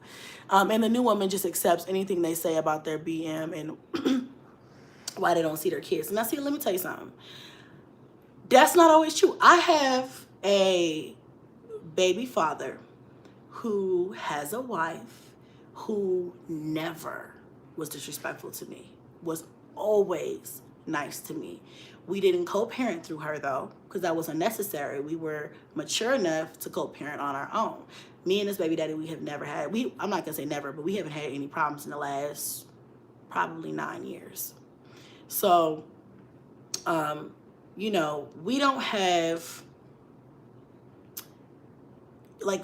And the new woman just accepts anything they say about their BM and why they don't see their kids. And I see, let me tell you something. That's not always true. I have a baby father who has a wife who never was disrespectful to me, was always nice to me. We didn't co-parent through her though, because that was unnecessary. We were mature enough to co-parent on our own. Me and this baby daddy, we have never had, I'm not gonna say never, but we haven't had any problems in the last probably 9 years. So, you know, we don't have, like,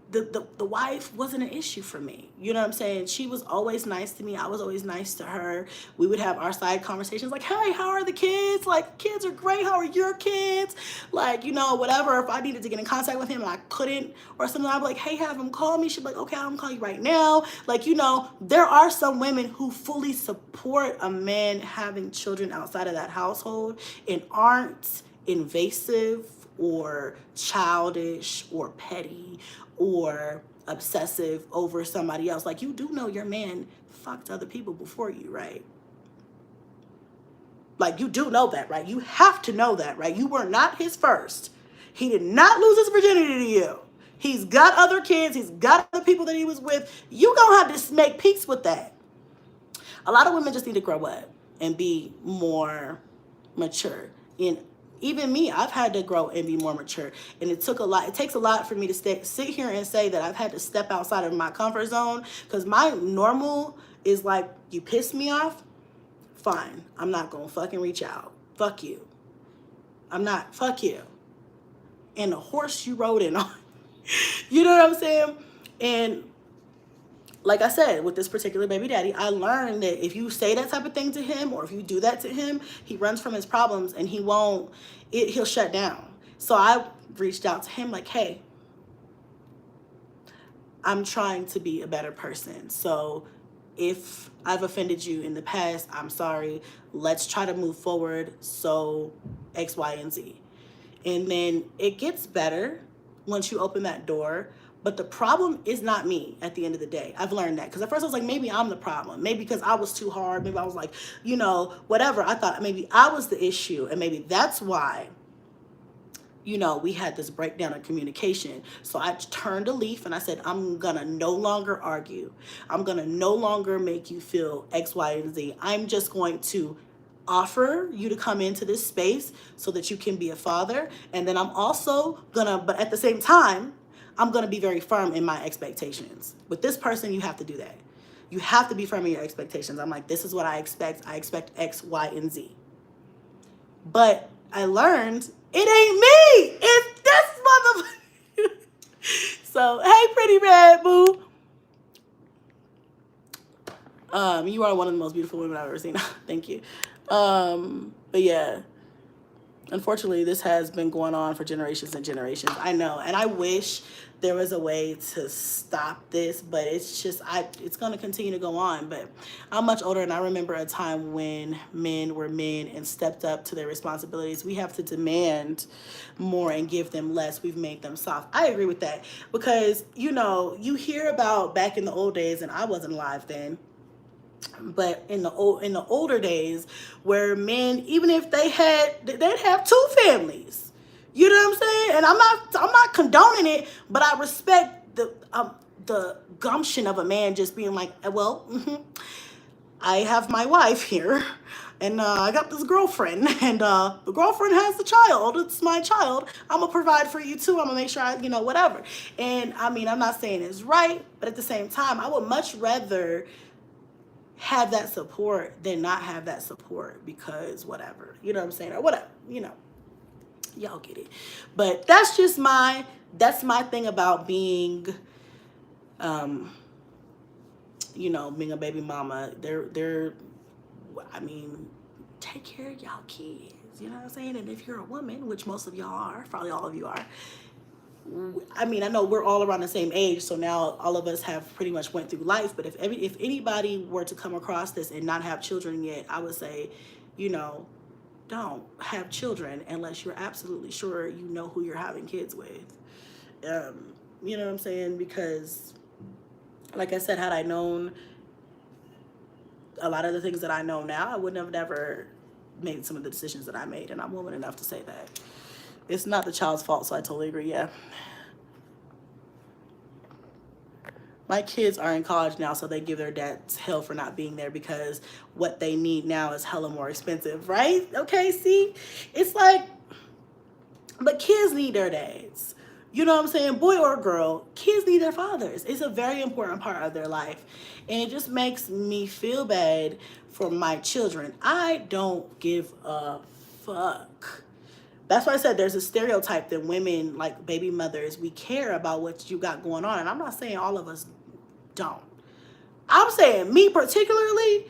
the wife wasn't an issue for me. You know what I'm saying? She was always nice to me. I was always nice to her. We would have our side conversations like, hey, how are the kids? Like, kids are great. How are your kids? Like, you know, whatever. If I needed to get in contact with him and I couldn't or something, I'd be like, hey, have him call me. She'd be like, okay, I'm gonna call you right now. Like, you know, there are some women who fully support a man having children outside of that household and aren't invasive or childish or petty or obsessive over somebody else. Like, you do know your man fucked other people before you, right? Like, you do know that, right? You have to know that, right? You were not his first. He did not lose his virginity to you. He's got other kids. He's got other people that he was with. You gonna have to make peace with that. A lot of women just need to grow up and be more mature. And even me, I've had to grow and be more mature. And it took a lot. It takes a lot for me to sit here and say that I've had to step outside of my comfort zone. Because my normal is like, you piss me off, fine. I'm not going to fucking reach out. Fuck you. I'm not. Fuck you. And the horse you rode in on. You know what I'm saying? And like I said, with this particular baby daddy, I learned that if you say that type of thing to him or if you do that to him, he runs from his problems and he'll shut down. So I reached out to him like, hey, I'm trying to be a better person. So if I've offended you in the past, I'm sorry. Let's try to move forward. So X, Y, and Z. And then it gets better once you open that door. But the problem is not me at the end of the day. I've learned that. Because at first I was like, maybe I'm the problem. Maybe because I was too hard. Maybe I was like, you know, whatever. I thought maybe I was the issue. And maybe that's why, you know, we had this breakdown of communication. So I turned a leaf and I said, I'm going to no longer argue. I'm going to no longer make you feel X, Y, and Z. I'm just going to offer you to come into this space so that you can be a father. And then I'm also going to, but at the same time, I'm going to be very firm in my expectations. With this person, you have to do that. You have to be firm in your expectations. I'm like, this is what I expect. I expect X, Y, and Z. But I learned it ain't me. It's this motherfucker. So, hey, pretty red boo. You are one of the most beautiful women I've ever seen. Thank you. But yeah, unfortunately, this has been going on for generations and generations. I know, and I wish there was a way to stop this, but it's just, it's going to continue to go on. But I'm much older, and I remember a time when men were men and stepped up to their responsibilities. We have to demand more and give them less. We've made them soft. I agree with that, because, you know, you hear about back in the old days, and I wasn't alive then, but in the older days, where men, even if they'd have 2 families. You know what I'm saying? And I'm not condoning it, but I respect the gumption of a man just being like, well, I have my wife here, and I got this girlfriend, and the girlfriend has a child. It's my child. I'm gonna provide for you too. I'm gonna make sure you know, whatever. And I mean, I'm not saying it's right, but at the same time, I would much rather have that support than not have that support, because whatever, you know what I'm saying, or whatever, you know, y'all get it. But that's just my thing about being, you know, being a baby mama. I mean, take care of y'all kids, you know what I'm saying? And if you're a woman, which most of y'all are, probably all of you are, I mean, I know we're all around the same age, so now all of us have pretty much went through life. But if anybody were to come across this and not have children yet, I would say, you know, don't have children unless you're absolutely sure you know who you're having kids with. You know what I'm saying? Because, like I said, had I known a lot of the things that I know now, I wouldn't have never made some of the decisions that I made. And I'm woman enough to say that. It's not the child's fault, so I totally agree, yeah. My kids are in college now, so they give their dads hell for not being there, because what they need now is hella more expensive, right? Okay, see? It's like, but kids need their dads. You know what I'm saying? Boy or girl, kids need their fathers. It's a very important part of their life. And it just makes me feel bad for my children. I don't give a fuck. That's why I said there's a stereotype that women, like baby mothers, we care about what you got going on. And I'm not saying all of us don't. I'm saying me particularly,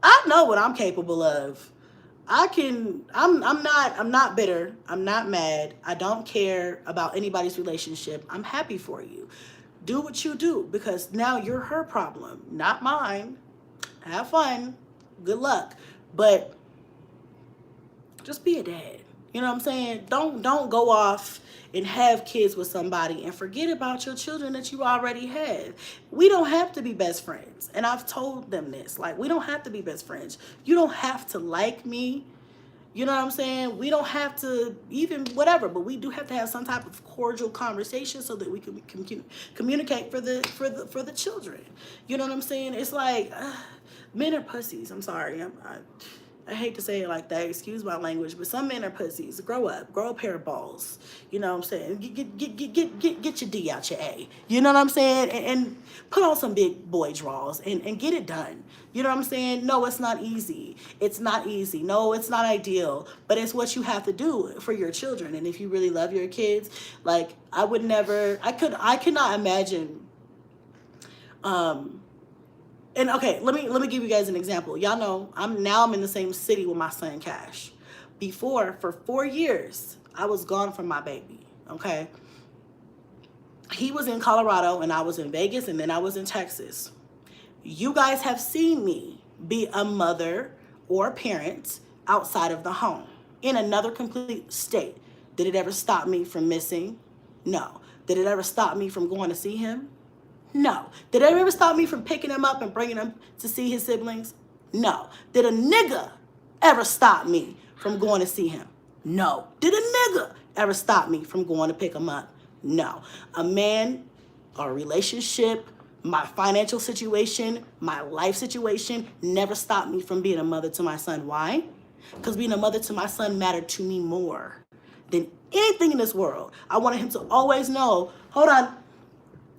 I know what I'm capable of. I'm not bitter. I'm not mad. I don't care about anybody's relationship. I'm happy for you. Do what you do, because now you're her problem, not mine. Have fun. Good luck. But just be a dad. You know what I'm saying? Don't go off and have kids with somebody and forget about your children that you already have. We don't have to be best friends. And I've told them this. Like, we don't have to be best friends. You don't have to like me. You know what I'm saying? We don't have to even whatever, but we do have to have some type of cordial conversation so that we can communicate for the children. You know what I'm saying? It's like, men are pussies. I'm sorry. I hate to say it like that, excuse my language, but some men are pussies. Grow up, grow a pair of balls. You know what I'm saying? Get your D out your A. You know what I'm saying? And put on some big boy draws and get it done. You know what I'm saying? No, it's not easy. It's not easy. No, it's not ideal, but it's what you have to do for your children. And if you really love your kids, like I could not imagine, and okay, let me give you guys an example. Y'all know I'm in the same city with my son Cash. Before, for 4 years, I was gone from my baby. Okay. he was in Colorado and I was in Vegas and then I was in Texas. You guys have seen me be a mother or a parent outside of the home in another complete state. Did it ever stop me from missing? No. Did it ever stop me from going to see him? No. Did it ever stop me from picking him up and bringing him to see his siblings? No. Did a nigga ever stop me from going to see him? No. Did a nigga ever stop me from going to pick him up? No. A man, a relationship, my financial situation, my life situation never stopped me from being a mother to my son. Why? Because being a mother to my son mattered to me more than anything in this world. I wanted him to always know, hold on,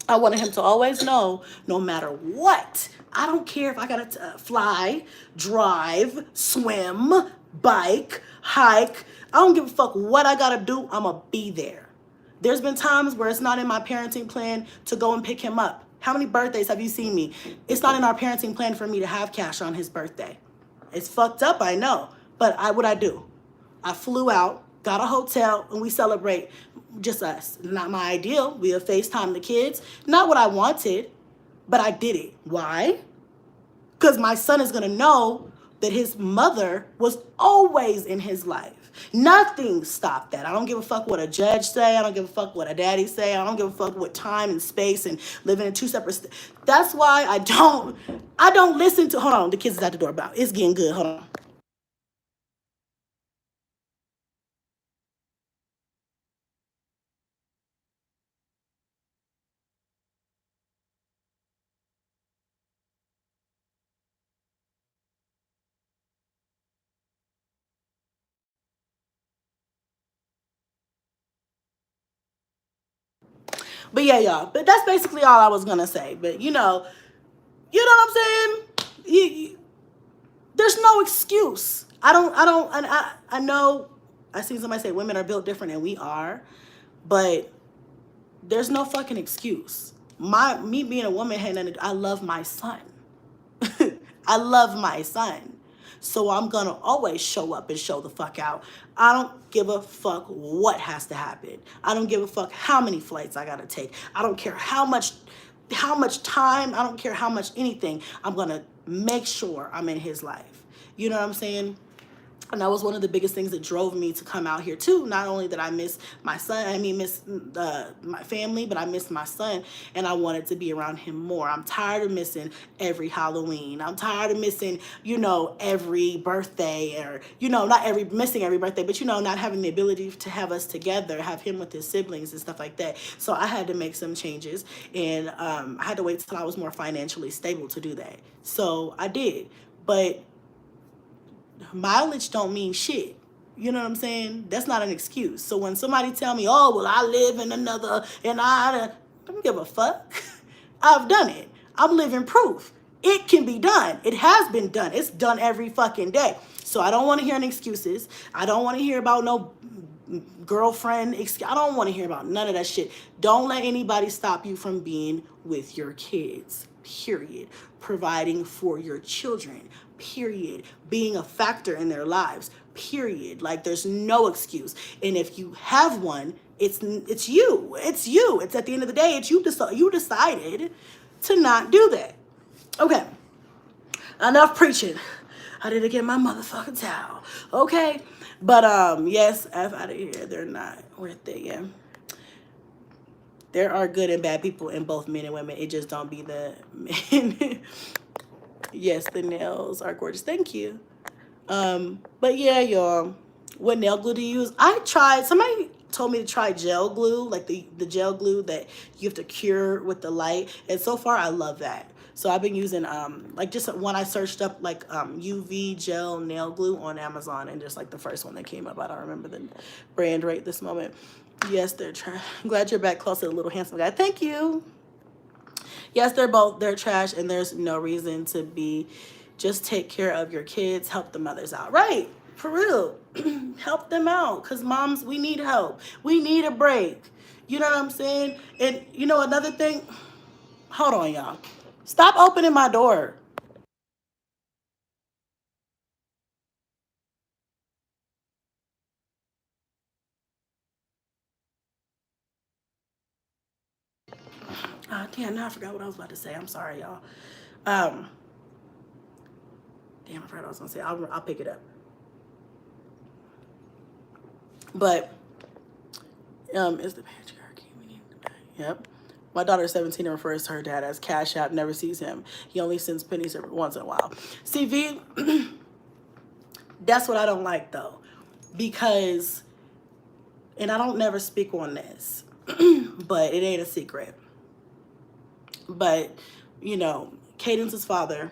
I wanted him to always know, no matter what, I don't care if I gotta fly, drive, swim, bike, hike. I don't give a fuck what I gotta do. I'ma be there. There's been times where it's not in my parenting plan to go and pick him up. How many birthdays have you seen me? It's not in our parenting plan for me to have cash on his birthday. It's fucked up, I know. But what I do? I flew out, got a hotel, and we celebrate just us. Not my ideal. We have FaceTime the kids. Not what I wanted, but I did it. Why? Because my son is going to know that his mother was always in his life. Nothing stopped that. I don't give a fuck what a judge say. I don't give a fuck what a daddy say. I don't give a fuck what time and space and living in two separate That's why I don't listen to, hold on, the kids is at the door about. It's getting good. Hold on. But yeah, y'all. But that's basically all I was gonna say. But you know what I'm saying? There's no excuse. I know I seen somebody say women are built different and we are, but there's no fucking excuse. Me being a woman, I love my son. I love my son. So I'm going to always show up and show the fuck out. I don't give a fuck what has to happen. I don't give a fuck how many flights I got to take. I don't care how much time. I don't care how much anything. I'm going to make sure I'm in his life. You know what I'm saying? And that was one of the biggest things that drove me to come out here too. Not only did I miss my son, miss my family, but I missed my son and I wanted to be around him more. I'm tired of missing every Halloween. I'm tired of missing, every birthday or, not missing every birthday, but, not having the ability to have us together, have him with his siblings and stuff like that. So I had to make some changes and I had to wait till I was more financially stable to do that. So I did, but mileage don't mean shit. You know what I'm saying? That's not an excuse. So when somebody tell me, oh, well, I live in another, and I don't give a fuck. I've done it. I'm living proof. It can be done. It has been done. It's done every fucking day. So I don't want to hear any excuses. I don't want to hear about no girlfriend. I don't want to hear about none of that shit. Don't let anybody stop you from being with your kids, period. Providing for your children, period. Being a factor in their lives, period. Like there's no excuse. And if you have one, it's you. It's you. It's at the end of the day, it's you. You decided to not do that. Okay. Enough preaching. I didn't get my motherfucking towel. Okay. But yes, F out of here. They're not worth it. Yeah. There are good and bad people in both men and women. It just don't be the men. Yes, the nails are gorgeous. Thank you. But yeah, y'all. What nail glue to use? I tried. Somebody told me to try gel glue, like the gel glue that you have to cure with the light. And so far, I love that. So I've been using like just when I searched up like UV gel nail glue on Amazon, and just like the first one that came up. I don't remember the brand right this moment. Yes, they're trash. I'm glad you're back close to the little handsome guy. Thank you. Yes, they're trash, and there's no reason to be. Just take care of your kids, help the mothers out. Right, for real. Help them out, because moms, we need help. We need a break. You know what I'm saying? And another thing, hold on, y'all. Stop opening my door. Damn, now I forgot what I was about to say. I'm sorry, y'all. Damn, I forgot what I was gonna say. I'll pick it up. But is the patriarchy? Yep. My daughter is 17 and refers to her dad as Cash App, never sees him. He only sends pennies every once in a while. See, V, that's what I don't like, though. Because, and I don't never speak on this, but it ain't a secret. But, you know, Cadence's father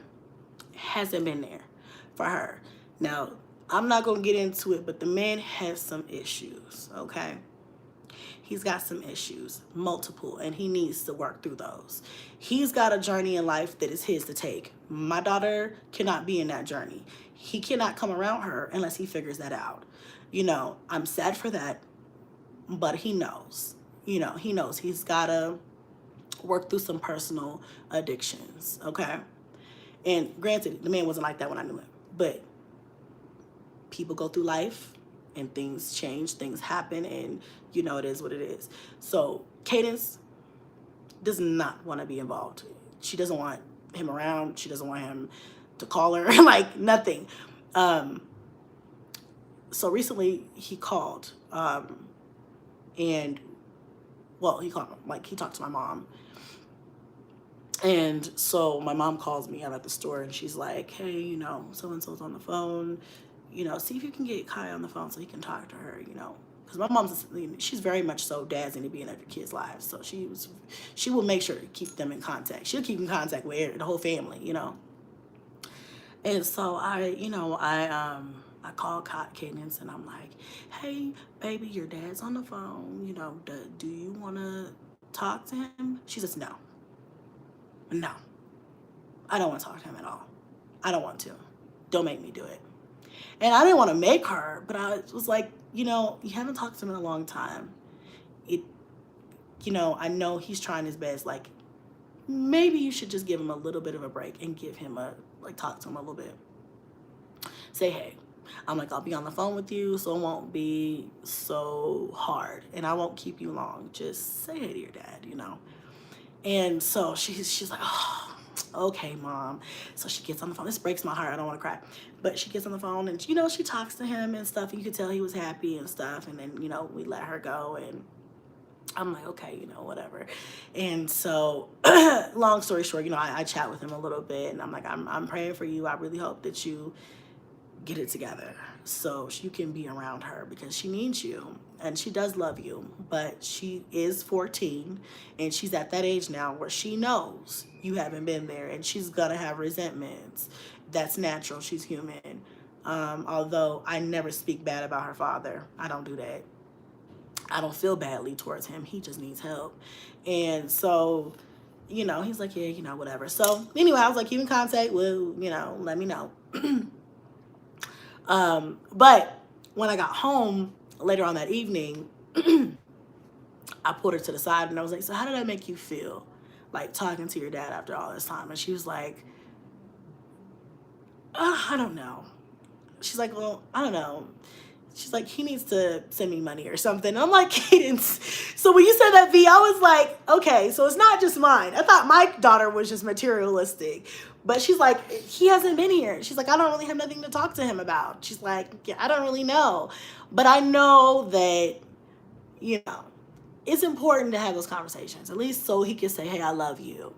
hasn't been there for her. Now, I'm not going to get into it, but the man has some issues, okay? He's got some issues, multiple, and he needs to work through those. He's got a journey in life that is his to take. My daughter cannot be in that journey. He cannot come around her unless he figures that out. You know, I'm sad for that, but he knows. You know, he knows he's got to work through some personal addictions, okay? And granted, the man wasn't like that when I knew him, but people go through life and things change, things happen, and you know, it is what it is. So Cadence does not want to be involved. She doesn't want him around. She doesn't want him to call her, like nothing. So recently he called, and well, he called, like he talked to my mom. And so my mom calls me out at the store and she's like, hey, you know, so-and-so's on the phone, you know, see if you can get Kai on the phone so he can talk to her, you know. Because my mom's, she's very much so dad's into being in her kids' lives. So she will make sure to keep them in contact. She'll keep in contact with the whole family, you know. And so I called Cadence and I'm like, hey, baby, your dad's on the phone. You know, do you want to talk to him? She says, no, I don't want to talk to him at all. I don't want to. Don't make me do it. And I didn't want to make her, but I was like, you know, you haven't talked to him in a long time. You know, I know he's trying his best. Like, maybe you should just give him a little bit of a break and give him talk to him a little bit. Say, hey, I'm like, I'll be on the phone with you, so it won't be so hard. And I won't keep you long. Just say hey to your dad, you know. And so she's like, oh, okay, Mom. So she gets on the phone. This breaks my heart. I don't want to cry. But she gets on the phone and, you know, she talks to him and stuff. And you could tell he was happy and stuff. And then, you know, we let her go. And I'm like, okay, you know, whatever. And so long story short, you know, I chat with him a little bit. And I'm like, I'm praying for you. I really hope that you get it together so you can be around her because she needs you and she does love you, but she is 14 and she's at that age now where she knows you haven't been there and she's gonna have resentments. That's natural. She's human. Although I never speak bad about her father. I don't do that. I don't feel badly towards him. He just needs help. And so, you know, he's like, yeah, you know, whatever. So anyway, I was like, keep in contact. Well, you know, let me know. But when I got home later on that evening, I pulled her to the side and I was like, so how did that make you feel? Like talking to your dad after all this time? And she was like, I don't know. She's like, well, I don't know. She's like, he needs to send me money or something. And I'm like, Cadence. So when you said that, V, I was like, okay, so it's not just mine. I thought my daughter was just materialistic. But she's like, he hasn't been here. She's like, I don't really have nothing to talk to him about. She's like, yeah, I don't really know. But I know that, you know, it's important to have those conversations, at least so he can say, hey, I love you.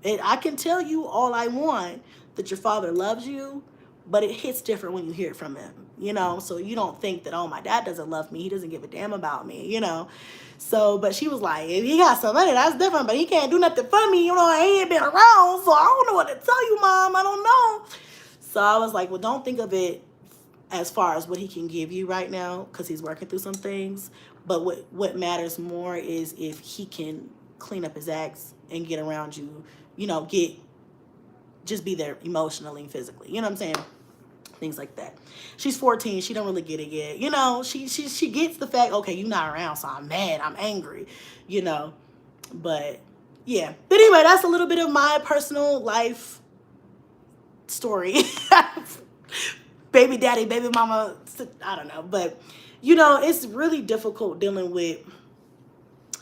And I can tell you all I want that your father loves you, but it hits different when you hear it from him, you know? So you don't think that, oh, my dad doesn't love me. He doesn't give a damn about me, you know? So, but she was like, if he got some money, that's different, but he can't do nothing for me. You know, I ain't been around, so I don't know what to tell you, Mom. I don't know. So I was like, well, don't think of it as far as what he can give you right now because he's working through some things. But what matters more is if he can clean up his acts and get around you, you know, just be there emotionally and physically. You know what I'm saying? Things like that. She's 14. She don't really get it yet. You know, she gets the fact, okay, you're not around, so I'm mad. I'm angry, you know. But, yeah. But anyway, that's a little bit of my personal life story. Baby daddy, baby mama, I don't know. But, you know, it's really difficult dealing with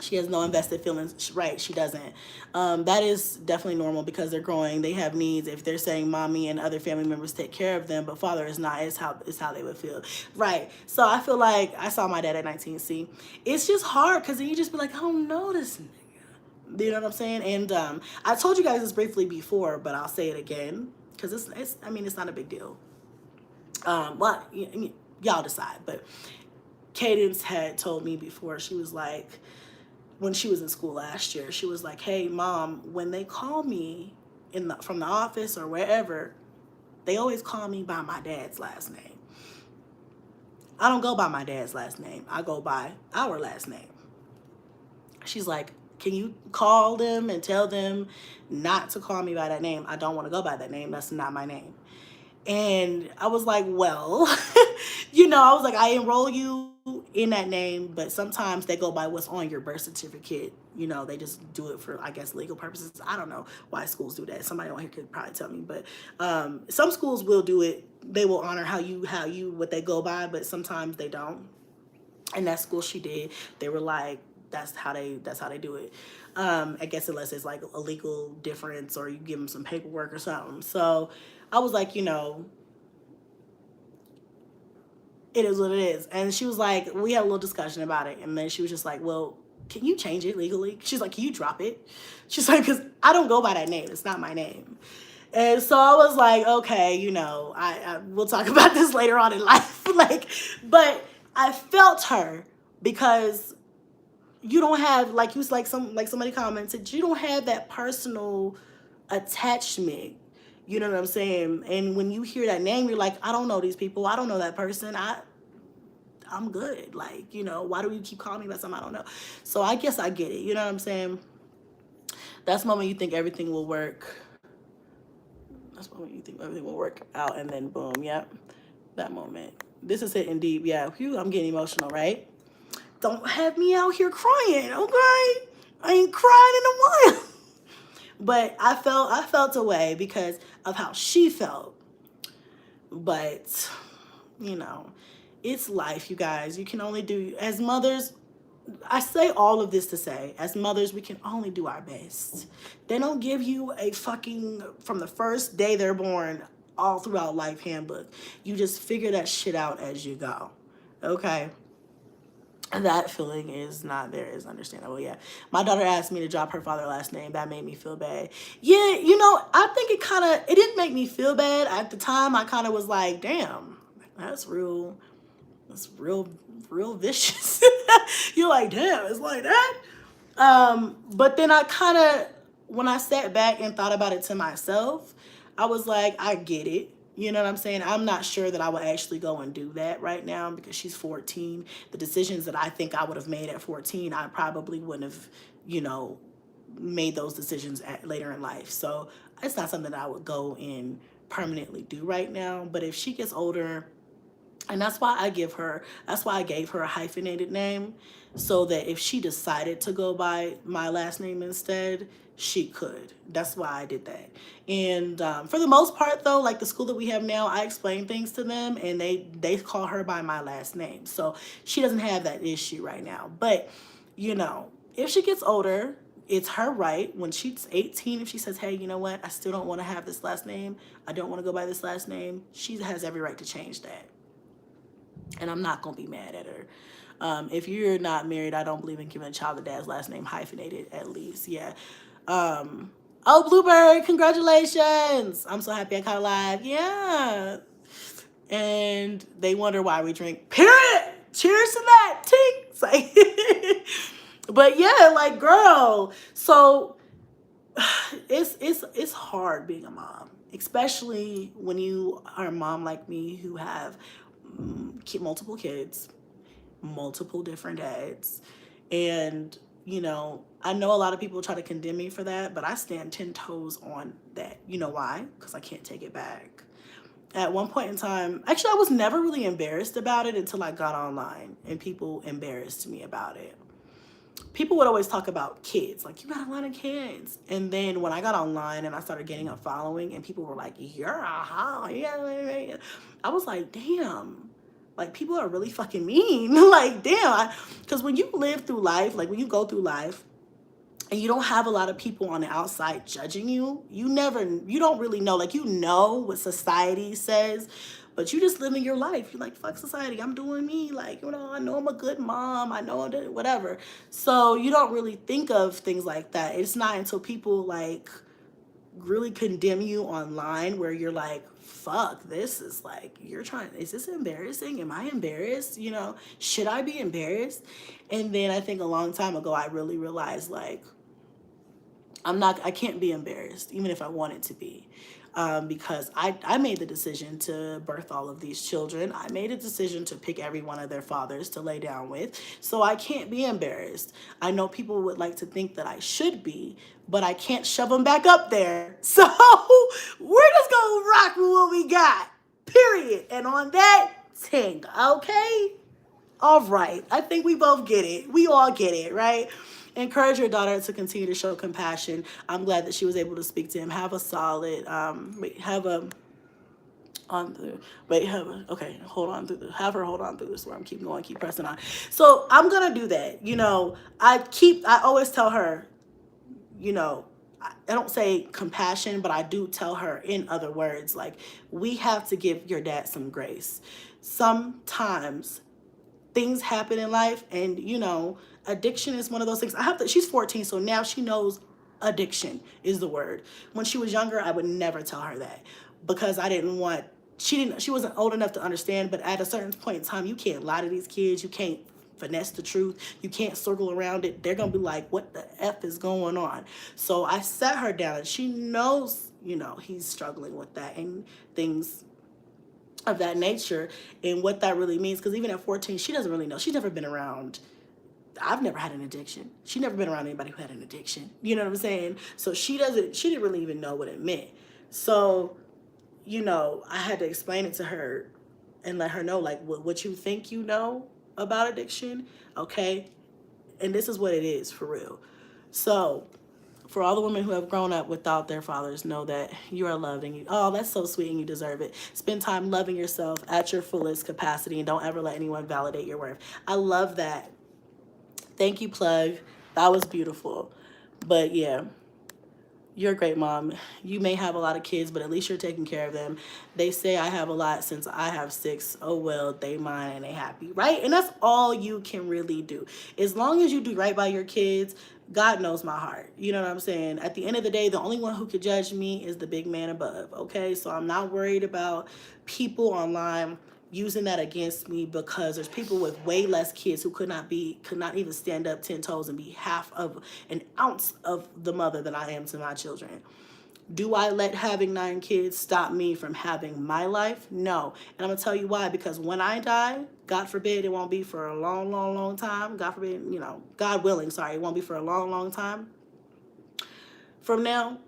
She has no invested feelings. Right, she doesn't. That is definitely normal because they're growing. They have needs. If they're saying mommy and other family members take care of them, but father is not, it's how they would feel. Right. So I feel like I saw my dad at 19. See, it's just hard because then you just be like, I don't know this nigga. You know what I'm saying? And I told you guys this briefly before, but I'll say it again because it's I mean, it's not a big deal. Well, y'all decide. But Cadence had told me before, she was like, when she was in school last year, she was like, hey, mom, when they call me from the office or wherever, they always call me by my dad's last name. I don't go by my dad's last name. I go by our last name. She's like, can you call them and tell them not to call me by that name? I don't want to go by that name. That's not my name. And I was like, well, I was like, I enroll you in that name, but sometimes they go by what's on your birth certificate. They just do it for, I guess, legal purposes. I don't know why schools do that. Somebody on here could probably tell me, but some schools will do it. They will honor what they go by, but sometimes they don't. And that school she did, they were like, that's how they do it. I guess unless it's like a legal difference or you give them some paperwork or something. So I was like, it is what it is. And she was like, we had a little discussion about it. And then she was just like, well, can you change it legally? She's like, can you drop it? She's like, because I don't go by that name. It's not my name. And so I was like, okay, I we'll talk about this later on in life. But I felt her because you don't have, like somebody commented, you don't have that personal attachment. You know what I'm saying? And when you hear that name, you're like, I don't know these people. I don't know that person. I'm good. Why do you keep calling me about something I don't know? So I guess I get it. You know what I'm saying? That's the moment you think everything will work. That's the moment you think everything will work out, and then boom, yep. That moment. This is hitting deep. Yeah, whew, I'm getting emotional, right? Don't have me out here crying, okay? I ain't crying in a while. But I felt a way because of how she felt. But, it's life, you guys. You can only do, as mothers, I say all of this to say, as mothers, we can only do our best. They don't give you a fucking, from the first day they're born, all throughout life handbook. You just figure that shit out as you go, okay? That feeling is not there, is understandable. Yeah, my daughter asked me to drop her father's last name. That made me feel bad. Yeah, I think it didn't make me feel bad at the time. I kind of was like, damn, that's real vicious. You're like, damn, it's like that. But then when I sat back and thought about it to myself, I was like, I get it. You know what I'm saying? I'm not sure that I would actually go and do that right now because she's 14. The decisions that I think I would have made at 14, I probably wouldn't have, made those decisions later in life. So it's not something that I would go and permanently do right now. But if she gets older, and that's why I gave her a hyphenated name, so that if she decided to go by my last name instead, she could. That's why I did that. And for the most part, though, like the school that we have now, I explain things to them, and they call her by my last name. So she doesn't have that issue right now. But, if she gets older, it's her right. When she's 18, if she says, hey, you know what? I still don't want to have this last name. I don't want to go by this last name. She has every right to change that. And I'm not going to be mad at her. If you're not married, I don't believe in giving a child a dad's last name hyphenated, at least. Yeah. Oh, Bluebird, congratulations. I'm so happy I caught live. Yeah. And they wonder why we drink. Period. Cheers to that. Tink. But yeah, like, girl. So it's hard being a mom, especially when you are a mom like me who have multiple kids, multiple different dads. And I know a lot of people try to condemn me for that, but I stand 10 toes on that. You know why? Because I can't take it back. At one point in time, actually, I was never really embarrassed about it until I got online and people embarrassed me about it. People would always talk about kids, like, you got a lot of kids. And then when I got online and I started getting a following and people were like, you're a hoe. Yeah. I was like, damn. Like, people are really fucking mean. Like, damn. Because when you live through life, like when you go through life, and you don't have a lot of people on the outside judging you, you don't really know. Like, you know what society says, but you just living your life. You're like, fuck society, I'm doing me. Like, I know I'm a good mom. I know whatever. So you don't really think of things like that. It's not until people like really condemn you online where you're like, fuck, this is like, is this embarrassing? Am I embarrassed? Should I be embarrassed? And then I think a long time ago, I really realized, like, I can't be embarrassed, even if I wanted to be. Because I made the decision to birth all of these children. I made a decision to pick every one of their fathers to lay down with. So I can't be embarrassed. I know people would like to think that I should be, but I can't shove them back up there. So we're just going to rock with what we got, period. And on that, ting, okay? All right. I think we both get it. We all get it, right? Encourage your daughter to continue to show compassion. I'm glad that she was able to speak to him. Have a solid, have her hold on through this where I'm keep going, keep pressing on. So I'm going to do that. I always tell her, I don't say compassion, but I do tell her in other words, like, we have to give your dad some grace. Sometimes things happen in life, and addiction is one of those things. She's 14, so now she knows addiction is the word. When she was younger, I would never tell her that, because she wasn't old enough to understand. But at a certain point in time, you can't lie to these kids. You can't finesse the truth. You can't circle around it. They're gonna be like, what the F is going on? So I sat her down, and she knows, he's struggling with that and things of that nature, and what that really means. Because even at 14, she doesn't really know. She's never been around. I've never had an addiction. She's never been around anybody who had an addiction. You know what I'm saying? So she didn't really even know what it meant. So, I had to explain it to her and let her know, like, what you think you know about addiction, okay? And this is what it is for real. So for all the women who have grown up without their fathers, know that you are loved, and that's so sweet, and you deserve it. Spend time loving yourself at your fullest capacity, and don't ever let anyone validate your worth. I love that. Thank you, Plug. That was beautiful. But yeah, you're a great mom. You may have a lot of kids, but at least you're taking care of them. They say I have a lot since I have 6. Oh, well, they mine and they happy, right? And that's all you can really do. As long as you do right by your kids, God knows my heart. You know what I'm saying? At the end of the day, the only one who could judge me is the big man above, okay? So I'm not worried about people online using that against me, because there's people with way less kids who could not even stand up 10 toes and be half of an ounce of the mother that I am to my children. Do I let having 9 kids stop me from having my life? No. And I'm going to tell you why. Because when I die, God forbid, it won't be for a long, long, long time. God forbid, God willing, sorry, it won't be for a long, long time. From now,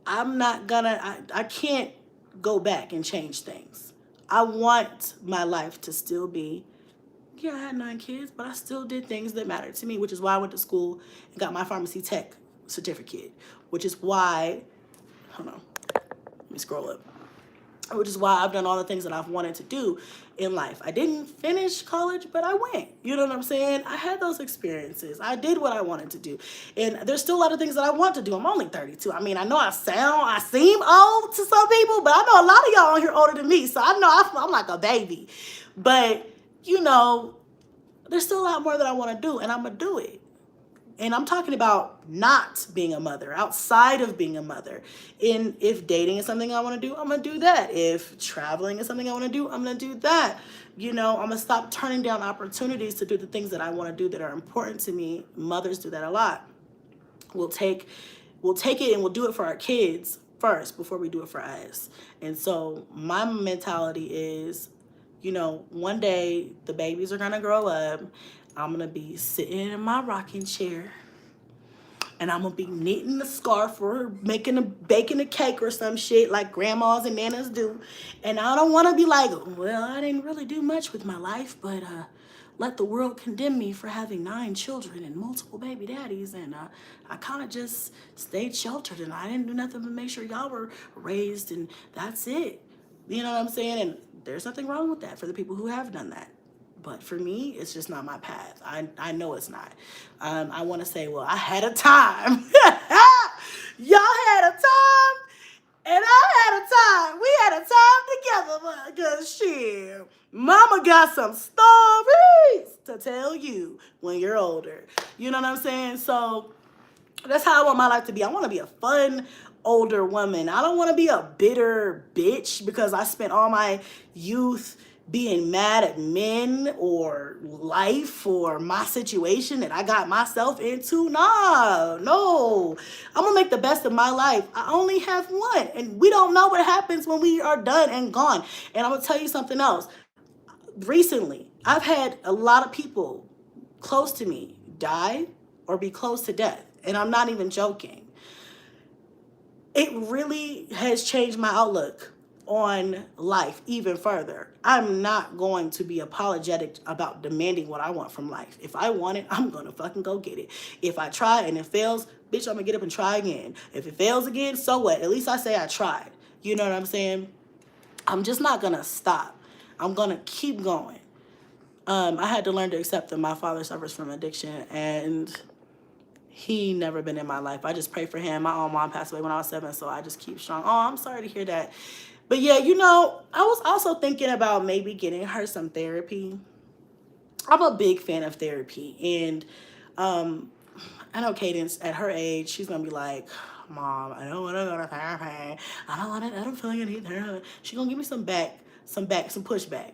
I can't go back and change things. I want my life to still be, I had 9 kids, but I still did things that mattered to me, which is why I went to school and got my pharmacy tech certificate, which is why, hold on, let me scroll up, which is why I've done all the things that I've wanted to do in life. I didn't finish college, but I went. You know what I'm saying? I had those experiences. I did what I wanted to do. And there's still a lot of things that I want to do. I'm only 32. I mean, I know I seem old to some people, but I know a lot of y'all on here older than me. So I know I'm like a baby. But, there's still a lot more that I want to do, and I'm going to do it. And I'm talking about not being a mother, outside of being a mother. And if dating is something I want to do, I'm going to do that. If traveling is something I want to do, I'm going to do that. I'm going to stop turning down opportunities to do the things that I want to do that are important to me. Mothers do that a lot. We'll take it and we'll do it for our kids first before we do it for us. And so my mentality is, one day the babies are going to grow up. I'm going to be sitting in my rocking chair, and I'm going to be knitting a scarf or baking a cake or some shit like grandmas and nanas do. And I don't want to be like, well, I didn't really do much with my life, but let the world condemn me for having 9 children and multiple baby daddies. And I kind of just stayed sheltered, and I didn't do nothing but make sure y'all were raised, and that's it. You know what I'm saying? And there's nothing wrong with that for the people who have done that. But for me, it's just not my path. I know it's not. I want to say, well, I had a time. Y'all had a time, and I had a time. We had a time together, because shit, mama got some stories to tell you when you're older. You know what I'm saying? So that's how I want my life to be. I want to be a fun older woman. I don't want to be a bitter bitch because I spent all my youth being mad at men or life or my situation that I got myself into. Nah, no. I'm going to make the best of my life. I only have one. And we don't know what happens when we are done and gone. And I'm going to tell you something else. Recently, I've had a lot of people close to me die or be close to death. And I'm not even joking. It really has changed my outlook on life even further. I'm not going to be apologetic about demanding what I want from life. If I want it, I'm going to fucking go get it. If I try and it fails, bitch, I'm going to get up and try again. If it fails again, so what? At least I say I tried. You know what I'm saying? I'm just not going to stop. I'm going to keep going. I had to learn to accept that my father suffers from addiction, and he never been in my life. I just pray for him. My own mom passed away when I was 7, so I just keep strong. Oh, I'm sorry to hear that. But yeah, you know, I was also thinking about maybe getting her some therapy. I'm a big fan of therapy, and I know Cadence at her age, she's gonna be like, Mom, I don't want to go to therapy. I don't feel like I need therapy. She's gonna give me some pushback.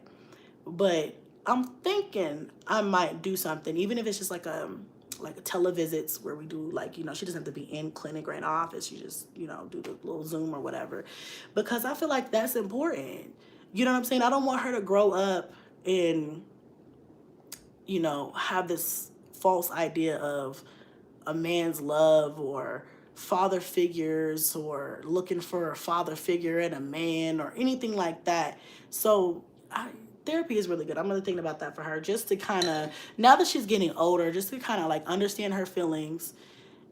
But I'm thinking I might do something, even if it's just like a televisits where we do, like, you know, she doesn't have to be in clinic or in office. You just, you know, do the little Zoom or whatever, because I feel like that's important. You know what I'm saying? I don't want her to grow up and, you know, have this false idea of a man's love or father figures or looking for a father figure in a man or anything like that. So therapy is really good. I'm really thinking about that for her, just to kind of, now that she's getting older, just to kind of like understand her feelings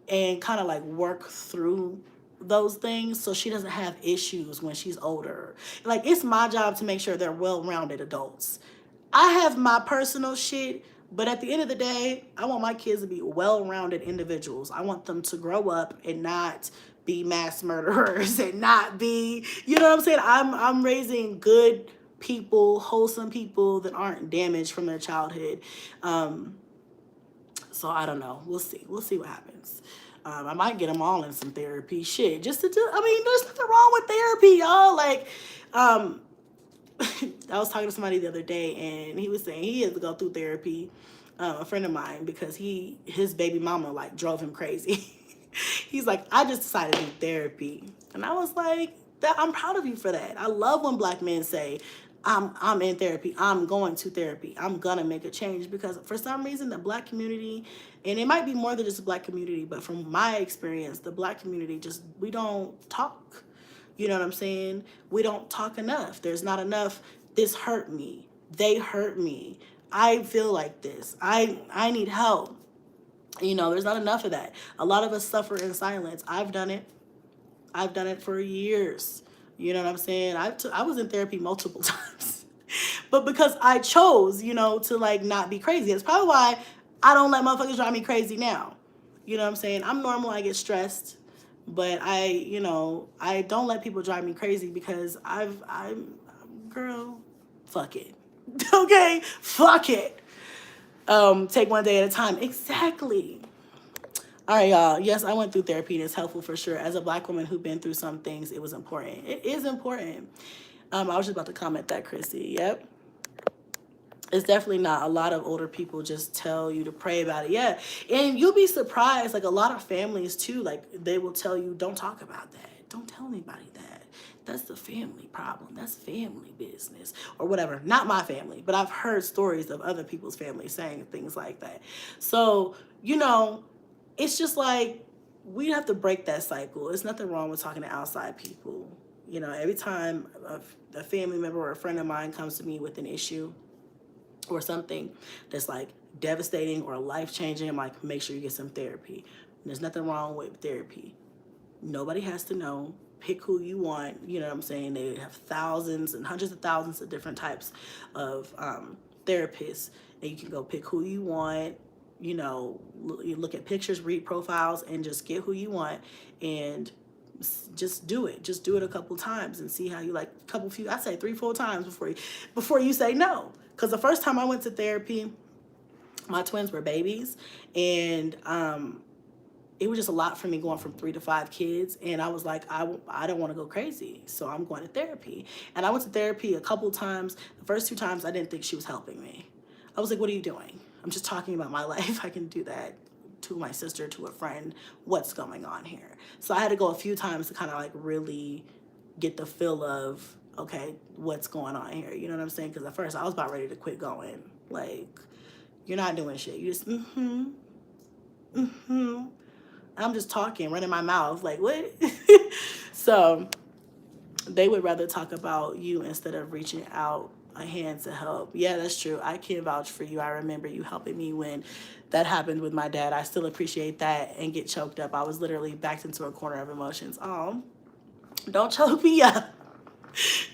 and kind of like work through those things so she doesn't have issues when she's older. Like, it's my job to make sure they're well-rounded adults. I have my personal shit, but at the end of the day, I want my kids to be well-rounded individuals. I want them to grow up and not be mass murderers and not be, you know what I'm saying? I'm raising good people, wholesome people that aren't damaged from their childhood. So I don't know. We'll see. We'll see what happens. I might get them all in some therapy shit just to do. I mean, there's nothing wrong with therapy, y'all. Like, I was talking to somebody the other day, and he was saying he had to go through therapy. A friend of mine, because his baby mama like drove him crazy. He's like, I just decided to do therapy, and I was like, I'm proud of you for that. I love when Black men say, I'm in therapy. I'm going to therapy. I'm gonna make a change, because for some reason the Black community, and it might be more than just the Black community, but from my experience, the Black community we don't talk. You know what I'm saying? We don't talk enough. There's not enough. This hurt me. They hurt me. I feel like this. I need help. You know, there's not enough of that. A lot of us suffer in silence. I've done it. I've done it for years. You know what I'm saying? I was in therapy multiple times. But because I chose, you know, to like not be crazy. It's probably why I don't let motherfuckers drive me crazy now. You know what I'm saying? I'm normal. I get stressed. But you know, I don't let people drive me crazy, because girl, fuck it. Okay? Fuck it. Take one day at a time. Exactly. All right, y'all. Yes, I went through therapy, and it's helpful for sure. As a Black woman who's been through some things, it was important. It is important. I was just about to comment that, Chrissy. Yep. It's definitely not. A lot of older people just tell you to pray about it. Yeah. And you'll be surprised. Like, a lot of families too, like, they will tell you, don't talk about that. Don't tell anybody that. That's the family problem. That's family business or whatever. Not my family, but I've heard stories of other people's families saying things like that. So, you know, it's just like, we have to break that cycle. There's nothing wrong with talking to outside people. You know, every time a family member or a friend of mine comes to me with an issue or something that's like devastating or life-changing, I'm like, make sure you get some therapy. And there's nothing wrong with therapy. Nobody has to know. pick who you want. You know what I'm saying? They have thousands and hundreds of thousands of different types of therapists, and you can go pick who you want. You know, you look at pictures, read profiles, and just get who you want, and just do it. Just do it a couple times and see how you like. I say 3-4 times before you say no. Because the first time I went to therapy, my twins were babies, and it was just a lot for me going from 3 to 5 kids. And I was like, I don't want to go crazy, so I'm going to therapy. And I went to therapy a couple times. The first 2 times, I didn't think she was helping me. I was like, what are you doing? I'm just talking about my life. I can do that to my sister, to a friend. What's going on here? So I had to go a few times to kind of like really get the feel of, okay, what's going on here? You know what I'm saying? Because at first I was about ready to quit going. Like, you're not doing shit. You just, I'm just talking, running my mouth, like, what? So they would rather talk about you instead of reaching out a hand to help. Yeah, that's true. I can vouch for you. I remember you helping me when that happened with my dad. I still appreciate that and get choked up. I was literally backed into a corner of emotions. Oh, don't choke me up.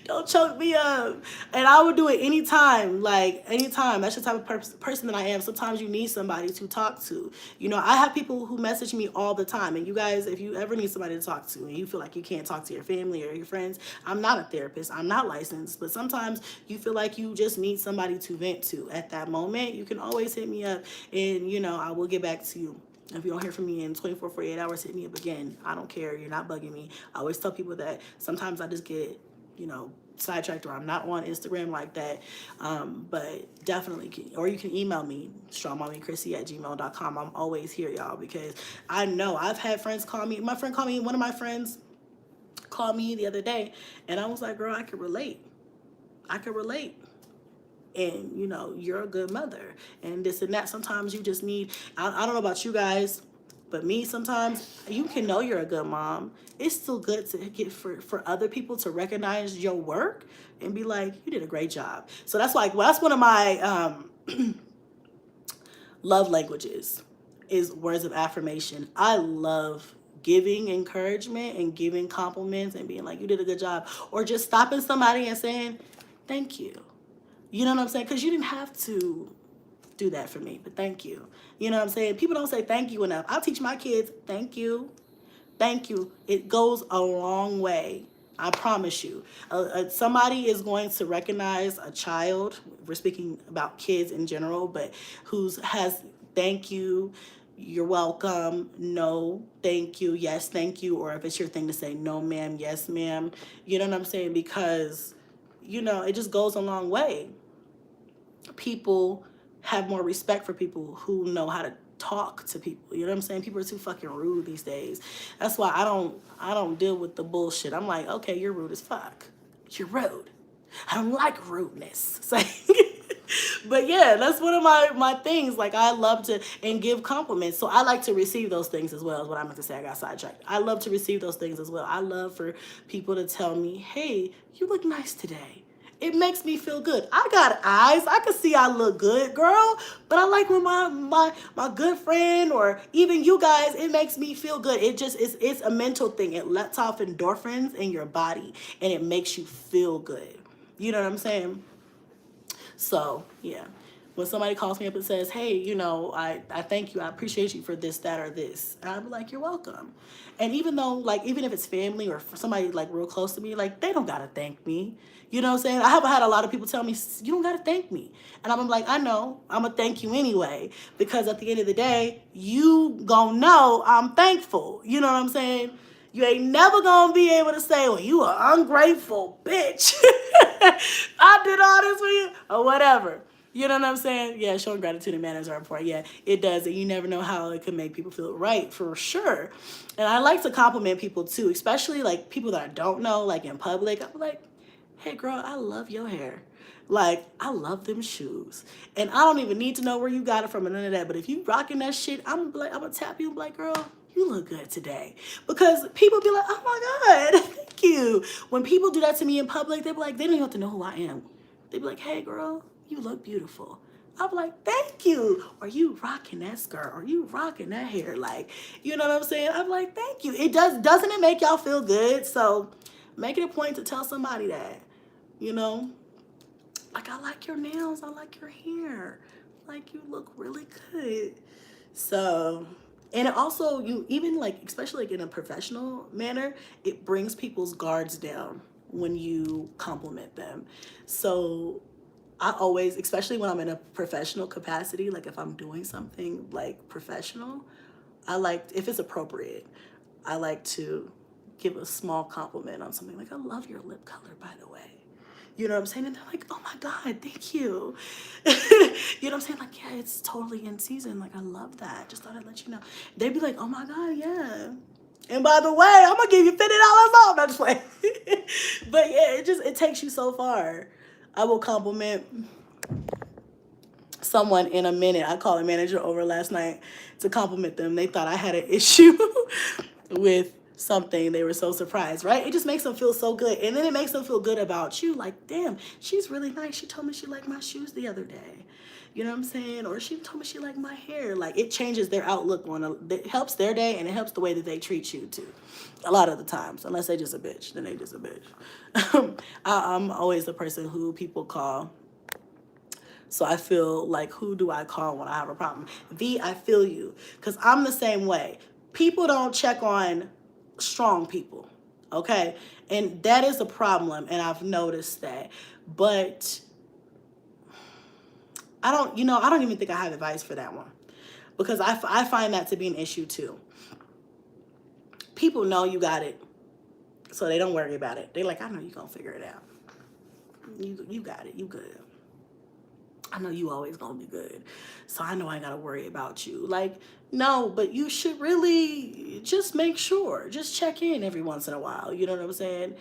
Don't choke me up. And I would do it anytime, like anytime. That's the type of person that I am. Sometimes you need somebody to talk to. You know, I have people who message me all the time. And you guys, if you ever need somebody to talk to and you feel like you can't talk to your family or your friends, I'm not a therapist. I'm not licensed. But sometimes you feel like you just need somebody to vent to at that moment. You can always hit me up and, you know, I will get back to you. If you don't hear from me in 24, 48 hours, hit me up again. I don't care. You're not bugging me. I always tell people that sometimes I just get, you know, sidetracked, or I'm not on Instagram like that. But definitely, or you can email me, strongmommychrissy@gmail.com. I'm always here, y'all, because I know I've had friends call me. One of my friends called me the other day, and I was like, girl, I could relate. And, you know, you're a good mother, and this and that. Sometimes you just need, I don't know about you guys, but me, sometimes you can know you're a good mom. It's still good to get for other people to recognize your work and be like, you did a great job. So that's like, well, that's one of my love languages, is words of affirmation. I love giving encouragement and giving compliments and being like, you did a good job. Or just stopping somebody and saying, thank you. You know what I'm saying? Because you didn't have to do that for me, but thank you. You know what I'm saying? People don't say thank you enough. I'll teach my kids, thank you. Thank you. It goes a long way. I promise you. Somebody is going to recognize a child. We're speaking about kids in general, but has thank you, you're welcome, no, thank you, yes, thank you. Or if it's your thing to say no, ma'am, yes, ma'am. You know what I'm saying? Because, you know, it just goes a long way. People have more respect for people who know how to talk to people. You know what I'm saying? People are too fucking rude these days. That's why I don't deal with the bullshit. I'm like, okay, you're rude as fuck. You're rude. I don't like rudeness. It's like, but yeah, that's one of my things. Like, I love to and give compliments. So I like to receive those things as well, is what I meant to say. I got sidetracked. I love to receive those things as well. I love for people to tell me, hey, you look nice today. It makes me feel good. I got eyes. I can see I look good, girl. But I like when my good friend, or even you guys, it makes me feel good. It's a mental thing. It lets off endorphins in your body, and it makes you feel good. You know what I'm saying? So, yeah. When somebody calls me up and says, hey, you know, I thank you. I appreciate you for this, that, or this. And I'm like, you're welcome. And even though, like, even if it's family or somebody, like, real close to me, like, they don't got to thank me. You know what I'm saying? I have had a lot of people tell me, you don't got to thank me. And I'm like, I know. I'm going to thank you anyway. Because at the end of the day, you going to know I'm thankful. You know what I'm saying? You ain't never going to be able to say, well, you are ungrateful, bitch. I did all this for you, or whatever. You know what I'm saying? Yeah, showing gratitude and manners are important. Yeah, it does. And you never know how it can make people feel right, for sure. And I like to compliment people, too, especially, like, people that I don't know, like, in public. I'm like, hey, girl, I love your hair. Like, I love them shoes. And I don't even need to know where you got it from and none of that. But if you rocking that shit, I'm going to tap you and be like, girl, you look good today. Because people be like, oh, my God, thank you. When people do that to me in public, they be like, they don't even have to know who I am. They be like, hey, girl, you look beautiful. I'm like, thank you. Or you rocking that skirt, or you rocking that hair. Like, you know what I'm saying? I'm like, thank you. Doesn't it make y'all feel good? So make it a point to tell somebody that, you know, like, I like your nails, I like your hair, like, you look really good. So, and it also, you even like, especially like in a professional manner, it brings people's guards down when you compliment them. So I always, especially when I'm in a professional capacity, like if I'm doing something like professional, I like, if it's appropriate, I like to give a small compliment on something, like, I love your lip color, by the way. You know what I'm saying? And they're like, oh my God, thank you. You know what I'm saying? Like, yeah, it's totally in season. Like, I love that. Just thought I'd let you know. They'd be like, oh my God, yeah. And by the way, I'm gonna give you $50 off. Not just playing. But yeah, it takes you so far. I will compliment someone in a minute. I called a manager over last night to compliment them. They thought I had an issue with something. They were so surprised, right? It just makes them feel so good. And then it makes them feel good about you. Like, damn, she's really nice. She told me she liked my shoes the other day. You know what I'm saying? Or she told me she liked my hair. Like, it changes their outlook it helps their day, and it helps the way that they treat you too. A lot of the times, unless they just a bitch, then they just a bitch. I'm always the person who people call. So I feel like, who do I call when I have a problem? V, I feel you. Because I'm the same way. People don't check on strong people, okay? And that is a problem, and I've noticed that. But I don't even think I have advice for that one. Because I find that to be an issue too. People know you got it, so they don't worry about it. They're like, I know you're going to figure it out. You got it. You good. I know you always gonna be good, so I know I ain't gotta worry about you. Like, no, but you should really just make sure, just check in every once in a while. You know what I'm saying?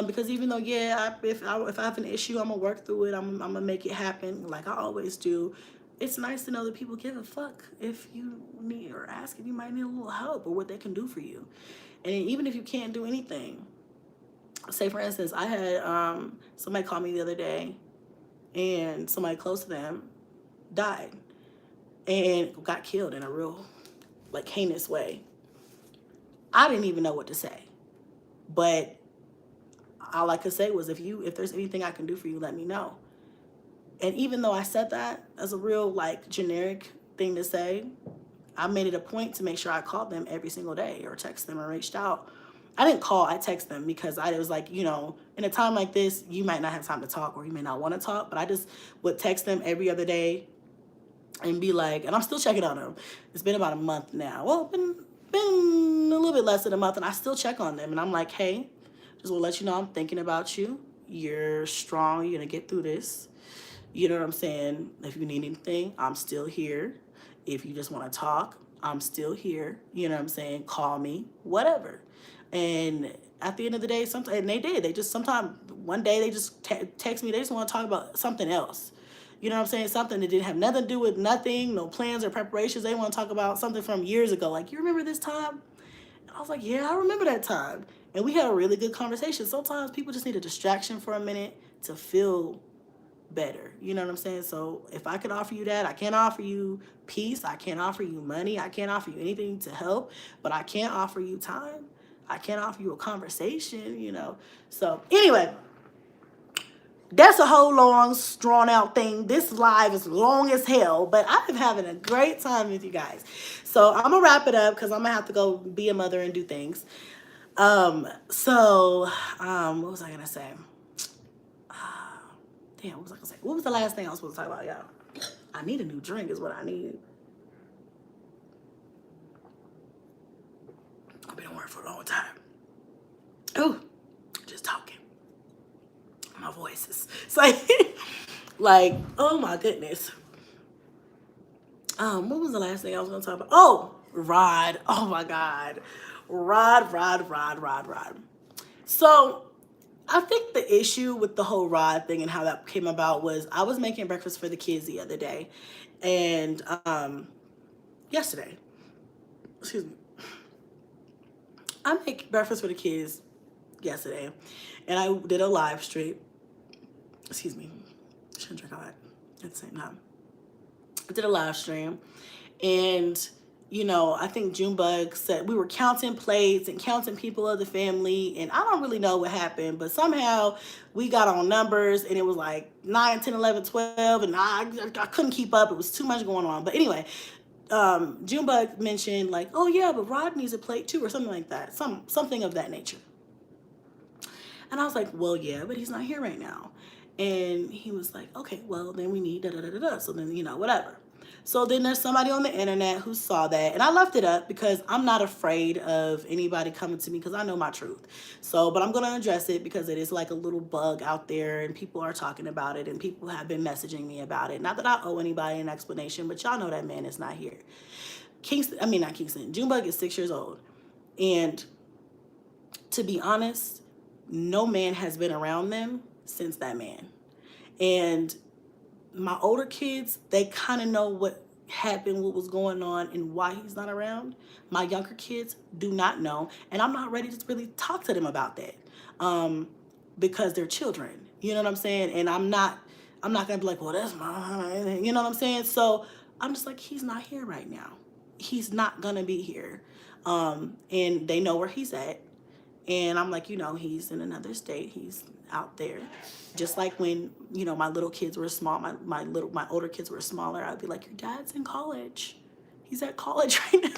Because even though, yeah, if I have an issue, I'm gonna work through it. I'm gonna make it happen, like I always do. It's nice to know that people give a fuck if you need, or ask if you might need a little help or what they can do for you. And even if you can't do anything, say for instance, I had somebody call me the other day, and somebody close to them died and got killed in a real, like, heinous way. I didn't even know what to say, but all I could say was, if there's anything I can do for you, let me know. And even though I said that as a real, like, generic thing to say, I made it a point to make sure I called them every single day, or text them, or reached out. I didn't call, I text them, because I was like, you know, in a time like this, you might not have time to talk, or you may not want to talk, but I just would text them every other day and be like, and I'm still checking on them. It's been about a month now. Well, been a little bit less than a month, and I still check on them. And I'm like, hey, just want to let you know I'm thinking about you. You're strong. You're going to get through this. You know what I'm saying? If you need anything, I'm still here. If you just want to talk, I'm still here. You know what I'm saying? Call me, whatever. And at the end of the day, sometimes, and they did. They just, sometimes, one day they just text me. They just want to talk about something else. You know what I'm saying? Something that didn't have nothing to do with nothing, no plans or preparations. They want to talk about something from years ago. Like, you remember this time? And I was like, yeah, I remember that time. And we had a really good conversation. Sometimes people just need a distraction for a minute to feel better. You know what I'm saying? So if I could offer you that, I can't offer you peace. I can't offer you money. I can't offer you anything to help, but I can't offer you time. I can't offer you a conversation, you know? So anyway, that's a whole long, drawn out thing. This live is long as hell, but I'm having a great time with you guys. So I'm gonna wrap it up, because I'm gonna have to go be a mother and do things. What was I gonna say? Damn, what was I gonna say? What was the last thing I was supposed to talk about, y'all? I need a new drink is what I need. I've been working for a long time. Oh, just talking. My voice is like, oh my goodness. What was the last thing I was gonna talk about? Oh, Rod. Oh my God. Rod. So I think the issue with the whole Rod thing and how that came about was, I was making breakfast for the kids the other day, and yesterday, excuse me, I make breakfast for the kids yesterday, and I did a live stream. Excuse me, shouldn't drink all that at the same time. I did a live stream, and you know, I think Junebug said we were counting plates and counting people of the family, and I don't really know what happened, but somehow we got on numbers, and it was like 9, 10, 11, 12, and I couldn't keep up. It was too much going on. But anyway, Junebug mentioned like, oh yeah, but Rod needs a plate too, or something like that, something of that nature. And I was like, well, yeah, but he's not here right now. And he was like, okay, well, then we need da-da-da-da-da. So then, you know, whatever. So then there's somebody on the internet who saw that. And I left it up because I'm not afraid of anybody coming to me because I know my truth. So, but I'm going to address it because it is like a little bug out there and people are talking about it and people have been messaging me about it. Not that I owe anybody an explanation, but y'all know that man is not here. Not Kingston. Junebug is 6 years old. And to be honest, no man has been around them since that man. And my older kids, they kind of know what happened, what was going on, and why he's not around. My younger kids do not know, and I'm not ready to really talk to them about that because they're children. You know what I'm saying? And I'm not gonna be like, well, that's my, you know what I'm saying? So I'm just like, he's not here right now. He's not gonna be here, and they know where he's at. And I'm like, you know, he's in another state. He's out there. Just like when, you know, my little kids were small, my older kids were smaller, I'd be like, your dad's in college. He's at college right now.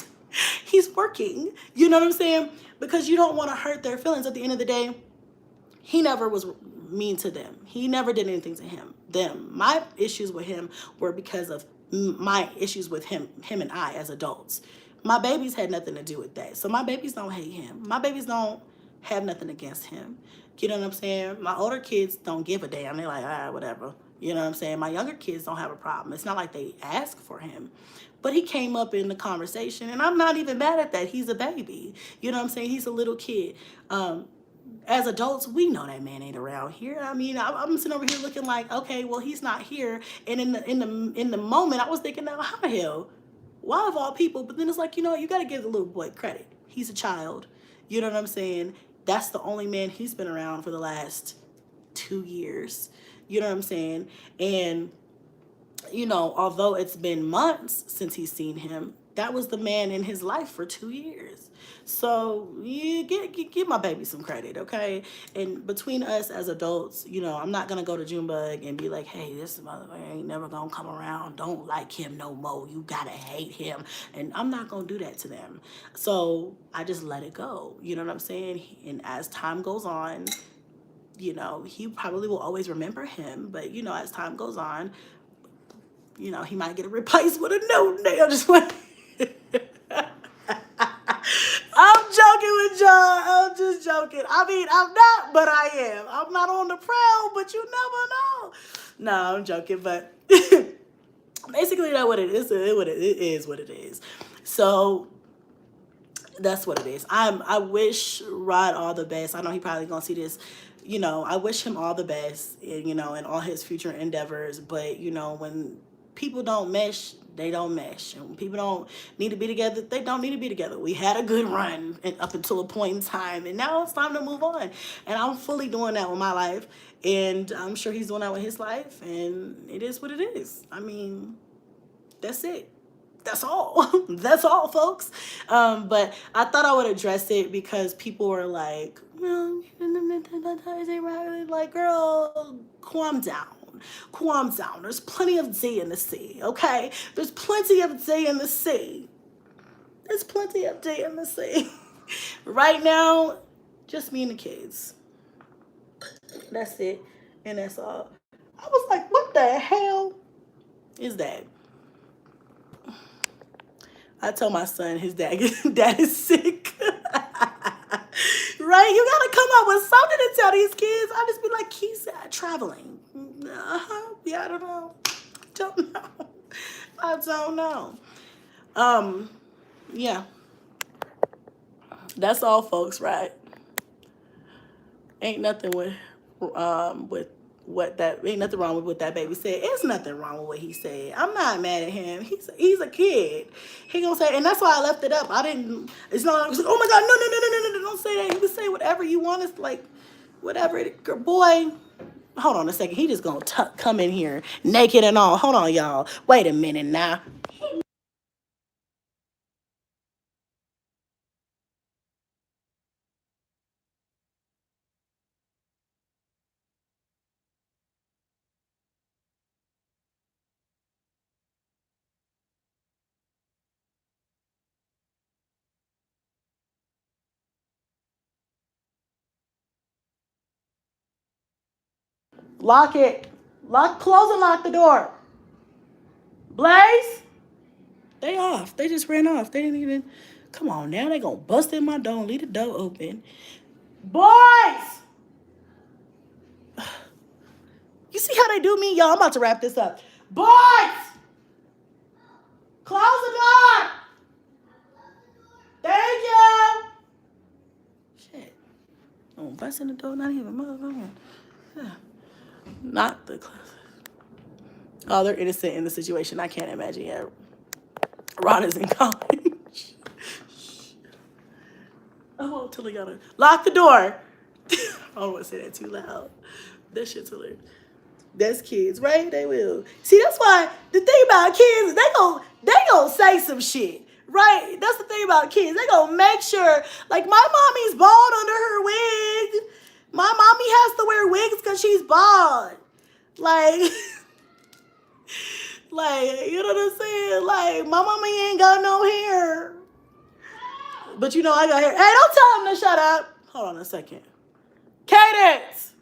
He's working. You know what I'm saying? Because you don't want to hurt their feelings. At the end of the day, he never was mean to them. He never did anything to them. My issues with him were because of my issues with him and I as adults. My babies had nothing to do with that. So my babies don't hate him. My babies don't have nothing against him. You know what I'm saying? My older kids don't give a damn. They're like, whatever. You know what I'm saying? My younger kids don't have a problem. It's not like they ask for him. But he came up in the conversation, and I'm not even mad at that. He's a baby. You know what I'm saying? He's a little kid. As adults, we know that man ain't around here. I mean, I'm sitting over here looking like, okay, well, he's not here. And in the moment, I was thinking, now, how the hell? Why of all people? But then it's like, you know, you got to give the little boy credit. He's a child. You know what I'm saying? That's the only man he's been around for the last 2 years. You know what I'm saying? And, you know, although it's been months since he's seen him, that was the man in his life for 2 years. So you give my baby some credit, okay? And between us as adults, you know, I'm not going to go to Junebug and be like, hey, this motherfucker ain't never going to come around. Don't like him no more. You got to hate him. And I'm not going to do that to them. So I just let it go. You know what I'm saying? And as time goes on, you know, he probably will always remember him. But, you know, as time goes on, you know, he might get replaced with a new name. Just like... I'm joking with y'all. I'm just joking. I mean, I'm not, but I am. I'm not on the prowl, but you never know. No, I'm joking, but basically that's what it is. It is what it is. So that's what it is. I wish Rod all the best. I know he probably gonna see this. You know, I wish him all the best, you know, in all his future endeavors. But, you know, when people don't mesh, they don't mesh. And when people don't need to be together, they don't need to be together. We had a good run up until a point in time, and now it's time to move on. And I'm fully doing that with my life, and I'm sure he's doing that with his life, and it is what it is. I mean, that's it. That's all. That's all, folks. But I thought I would address it because people were like, well, like, girl, calm down. Calm down. There's plenty of D in the sea, okay? There's plenty of D in the sea. There's plenty of D in the sea. Right now, just me and the kids. That's it. And that's all. I was like, what the hell is that? I told my son his dad is sick. Right? You gotta come up with something to tell these kids. I just be like, he's traveling. Yeah, I don't know. I don't know. Yeah. That's all, folks, right? Ain't nothing with what that, ain't nothing wrong with what that baby said. It's nothing wrong with what he said. I'm not mad at him. He's a kid. He gonna say, and that's why I left it up. It's not like, oh my God, no, don't say that. You can say whatever you want. It's like, whatever. Boy, Hold on a second. He just gonna come in here naked and all. Hold on, y'all. Wait a minute now. Lock it. Close and lock the door. Blaze? They off. They just ran off. They didn't even. Come on now. They gonna bust in my door and leave the door open. Boys! You see how they do me? Y'all, I'm about to wrap this up. Boys! Close the door! Thank you! Shit. Oh, busting the door, not even motherfucking. Yeah. Not the. Oh, they're innocent in the situation. I can't imagine yet. Ron is in college. Oh, Tilly gotta lock the door. I don't want to say that too loud. That shit's hilarious. That's kids, right? They will. See, that's why the thing about kids, they gon' say some shit, right? That's the thing about kids. They gonna make sure, like my mommy's bald under her wig. My mommy has to wear wigs because she's bald. Like, like, you know what I'm saying? Like, my mommy ain't got no hair. But you know I got hair. Hey, don't tell him to shut up. Hold on a second. Cadence!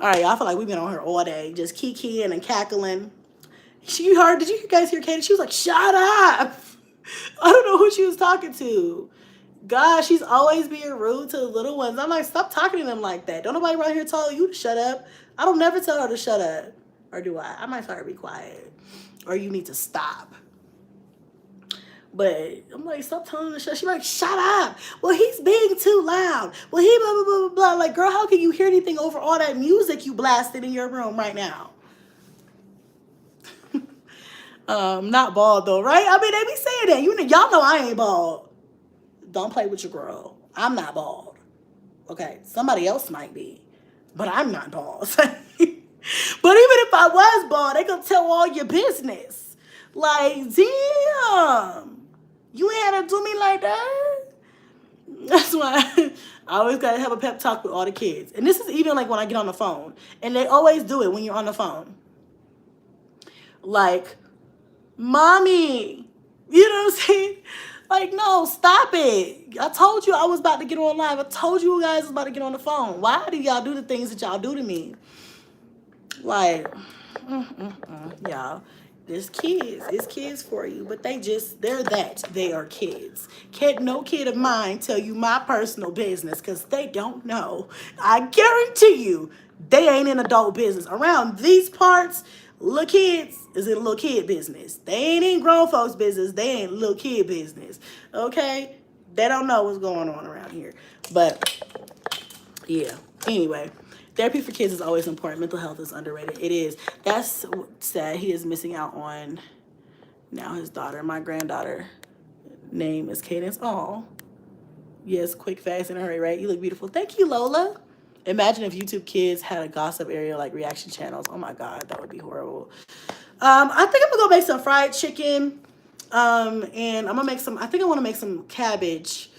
All right, y'all, I feel like we've been on her all day, just kikiing and cackling. Did you guys hear Katie? She was like, shut up. I don't know who she was talking to. God, she's always being rude to the little ones. I'm like, stop talking to them like that. Don't nobody around here tell you to shut up. I don't never tell her to shut up. Or do I? I might tell her to be quiet. Or you need to stop. But I'm like, stop telling her to shut. She's like, shut up. Well, he's being too loud. Well, he blah, blah, blah, blah, blah. Like, girl, how can you hear anything over all that music you blasted in your room right now? Not bald though, right? I mean, they be saying that. Y'all know I ain't bald. Don't play with your girl. I'm not bald. Okay, somebody else might be, but I'm not bald. But even if I was bald, they gonna tell all your business. Like, damn, you ain't had to do me like that. That's why I always gotta have a pep talk with all the kids. And this is even like when I get on the phone, and they always do it when you're on the phone. Like, mommy, you know what I'm saying? Like, no, stop it. I told you I was about to get on live. I told you guys was about to get on the phone. Why do y'all do the things that y'all do to me? Like, y'all, there's kids. It's kids for you, but they're that. They are kids. No kid of mine tell you my personal business because they don't know. I guarantee you they ain't in adult business. Around these parts, little kids is in little kid business. They ain't in grown folks business. They ain't little kid business. Okay? They don't know what's going on around here. But, yeah. Anyway, therapy for kids is always important. Mental health is underrated. It is. That's sad. He is missing out on now his daughter. My granddaughter name is Cadence. Oh, yes, quick, fast, in a hurry, right? You look beautiful. Thank you, Lola. Imagine if YouTube Kids had a gossip area like reaction channels. Oh my God, that would be horrible. I think I'm gonna go make some fried chicken. And I'm gonna make some, I think I wanna make some cabbage.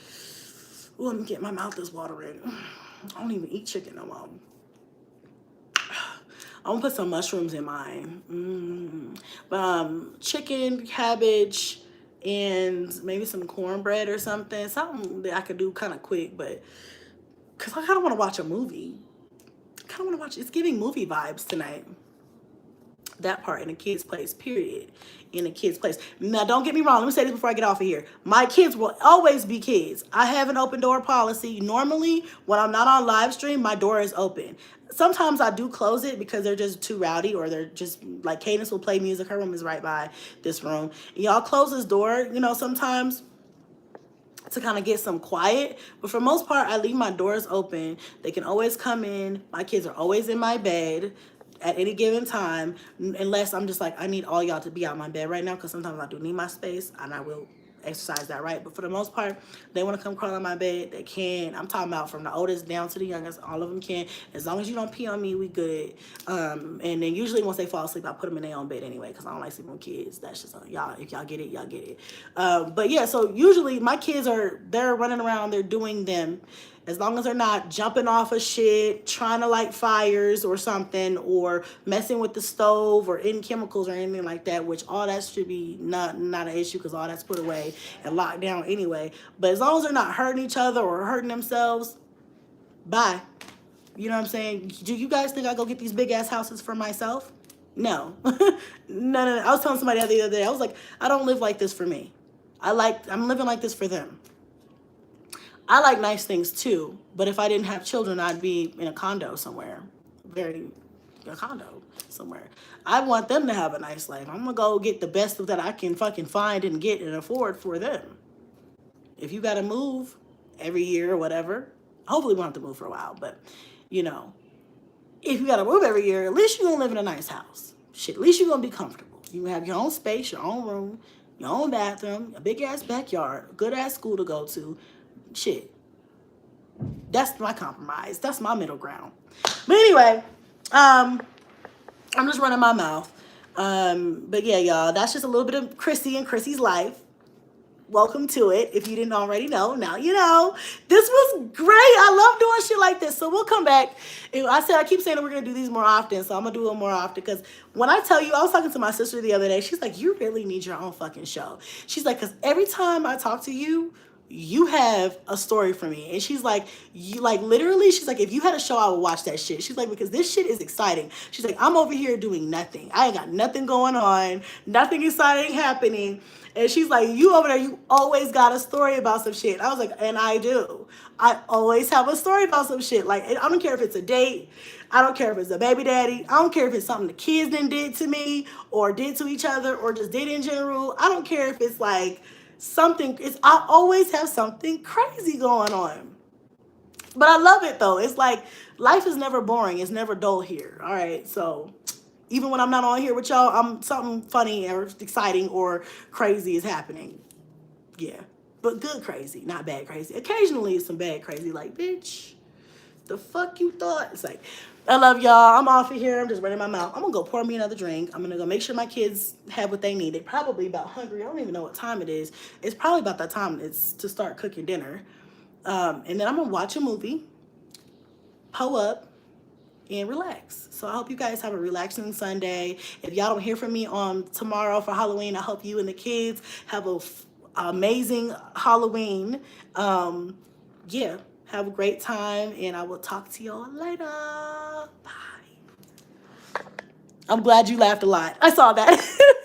Ooh, I'm getting, my mouth is watering. I don't even eat chicken no more. I'm gonna put some mushrooms in mine. Chicken, cabbage, and maybe some cornbread or something. Something that I could do kind of quick, but because I kind of want to watch a movie. I kind of want to watch, it's giving movie vibes tonight. That part in a kid's place, period. In a kid's place. Now, don't get me wrong. Let me say this before I get off of here. My kids will always be kids. I have an open door policy. Normally, when I'm not on live stream, my door is open. Sometimes I do close it because they're just too rowdy, or they're just, like, Cadence will play music. Her room is right by this room. Y'all close this door, you know, sometimes to kind of get some quiet. But for most part, I leave my doors open. They can always come in. My kids are always in my bed. at any given time, unless I'm just like, I need all y'all to be out of my bed right now, because sometimes I do need my space, and I will exercise that right. But for the most part, they want to come crawl on my bed, they can. I'm talking about from the oldest down to the youngest, all of them can. As long as you don't pee on me, we good. And then usually once they fall asleep, I put them in their own bed anyway, because I don't like sleeping with kids. That's just y'all, if y'all get it, y'all get it. But yeah, so usually my kids they're running around, they're doing them. As long as they're not jumping off of shit, trying to light fires or something, or messing with the stove or in chemicals or anything like that, which all that should be not an issue, because all that's put away and locked down anyway. But as long as they're not hurting each other or hurting themselves, bye. You know what I'm saying? Do you guys think I go get these big ass houses for myself? No. No. I was telling somebody the other day, I was like, I don't live like this for me. I'm living like this for them. I like nice things too, but if I didn't have children, I'd be in a condo somewhere. A condo somewhere. I want them to have a nice life. I'm gonna go get the best that I can fucking find and get and afford for them. If you gotta move every year or whatever, hopefully we won't have to move for a while, but you know, if you gotta move every year, at least you're gonna live in a nice house. Shit, at least you're gonna be comfortable. You have your own space, your own room, your own bathroom, a big ass backyard, good ass school to go to. Shit, that's my compromise. That's my middle ground. But anyway, I'm just running my mouth. But yeah, y'all, that's just a little bit of Chrissy and Chrissy's life. Welcome to it. If you didn't already know, now you know. This was great. I love doing shit like this. So we'll come back. I keep saying that we're gonna do these more often, so I'm gonna do them more often, because when I tell you, I was talking to my sister the other day. She's like, you really need your own fucking show. She's like, because every time I talk to you, you have a story for me. And she's like, literally, she's like, if you had a show, I would watch that shit. She's like, because this shit is exciting. She's like, I'm over here doing nothing. I ain't got nothing going on, nothing exciting happening. And she's like, you over there, you always got a story about some shit. I was like, and I do. I always have a story about some shit. Like, I don't care if it's a date. I don't care if it's a baby daddy. I don't care if it's something the kids then did to me or did to each other or just did in general. I don't care if it's like, I always have something crazy going on. But I love it though. It's like life is never boring. It's never dull here. All right. So even when I'm not on here with y'all, something funny or exciting or crazy is happening. Yeah. But good crazy, not bad crazy. Occasionally it's some bad crazy, like, bitch, the fuck you thought? It's like, I love y'all. I'm off of here. I'm just running my mouth. I'm gonna go pour me another drink. I'm gonna go make sure my kids have what they need. They're probably about hungry. I don't even know what time it is. It's probably about that time it's to start cooking dinner. And then I'm gonna watch a movie, pull up, and relax. So I hope you guys have a relaxing Sunday. If y'all don't hear from me on tomorrow for Halloween, I hope you and the kids have a amazing Halloween. Yeah. Have a great time, and I will talk to y'all later. Bye. I'm glad you laughed a lot. I saw that.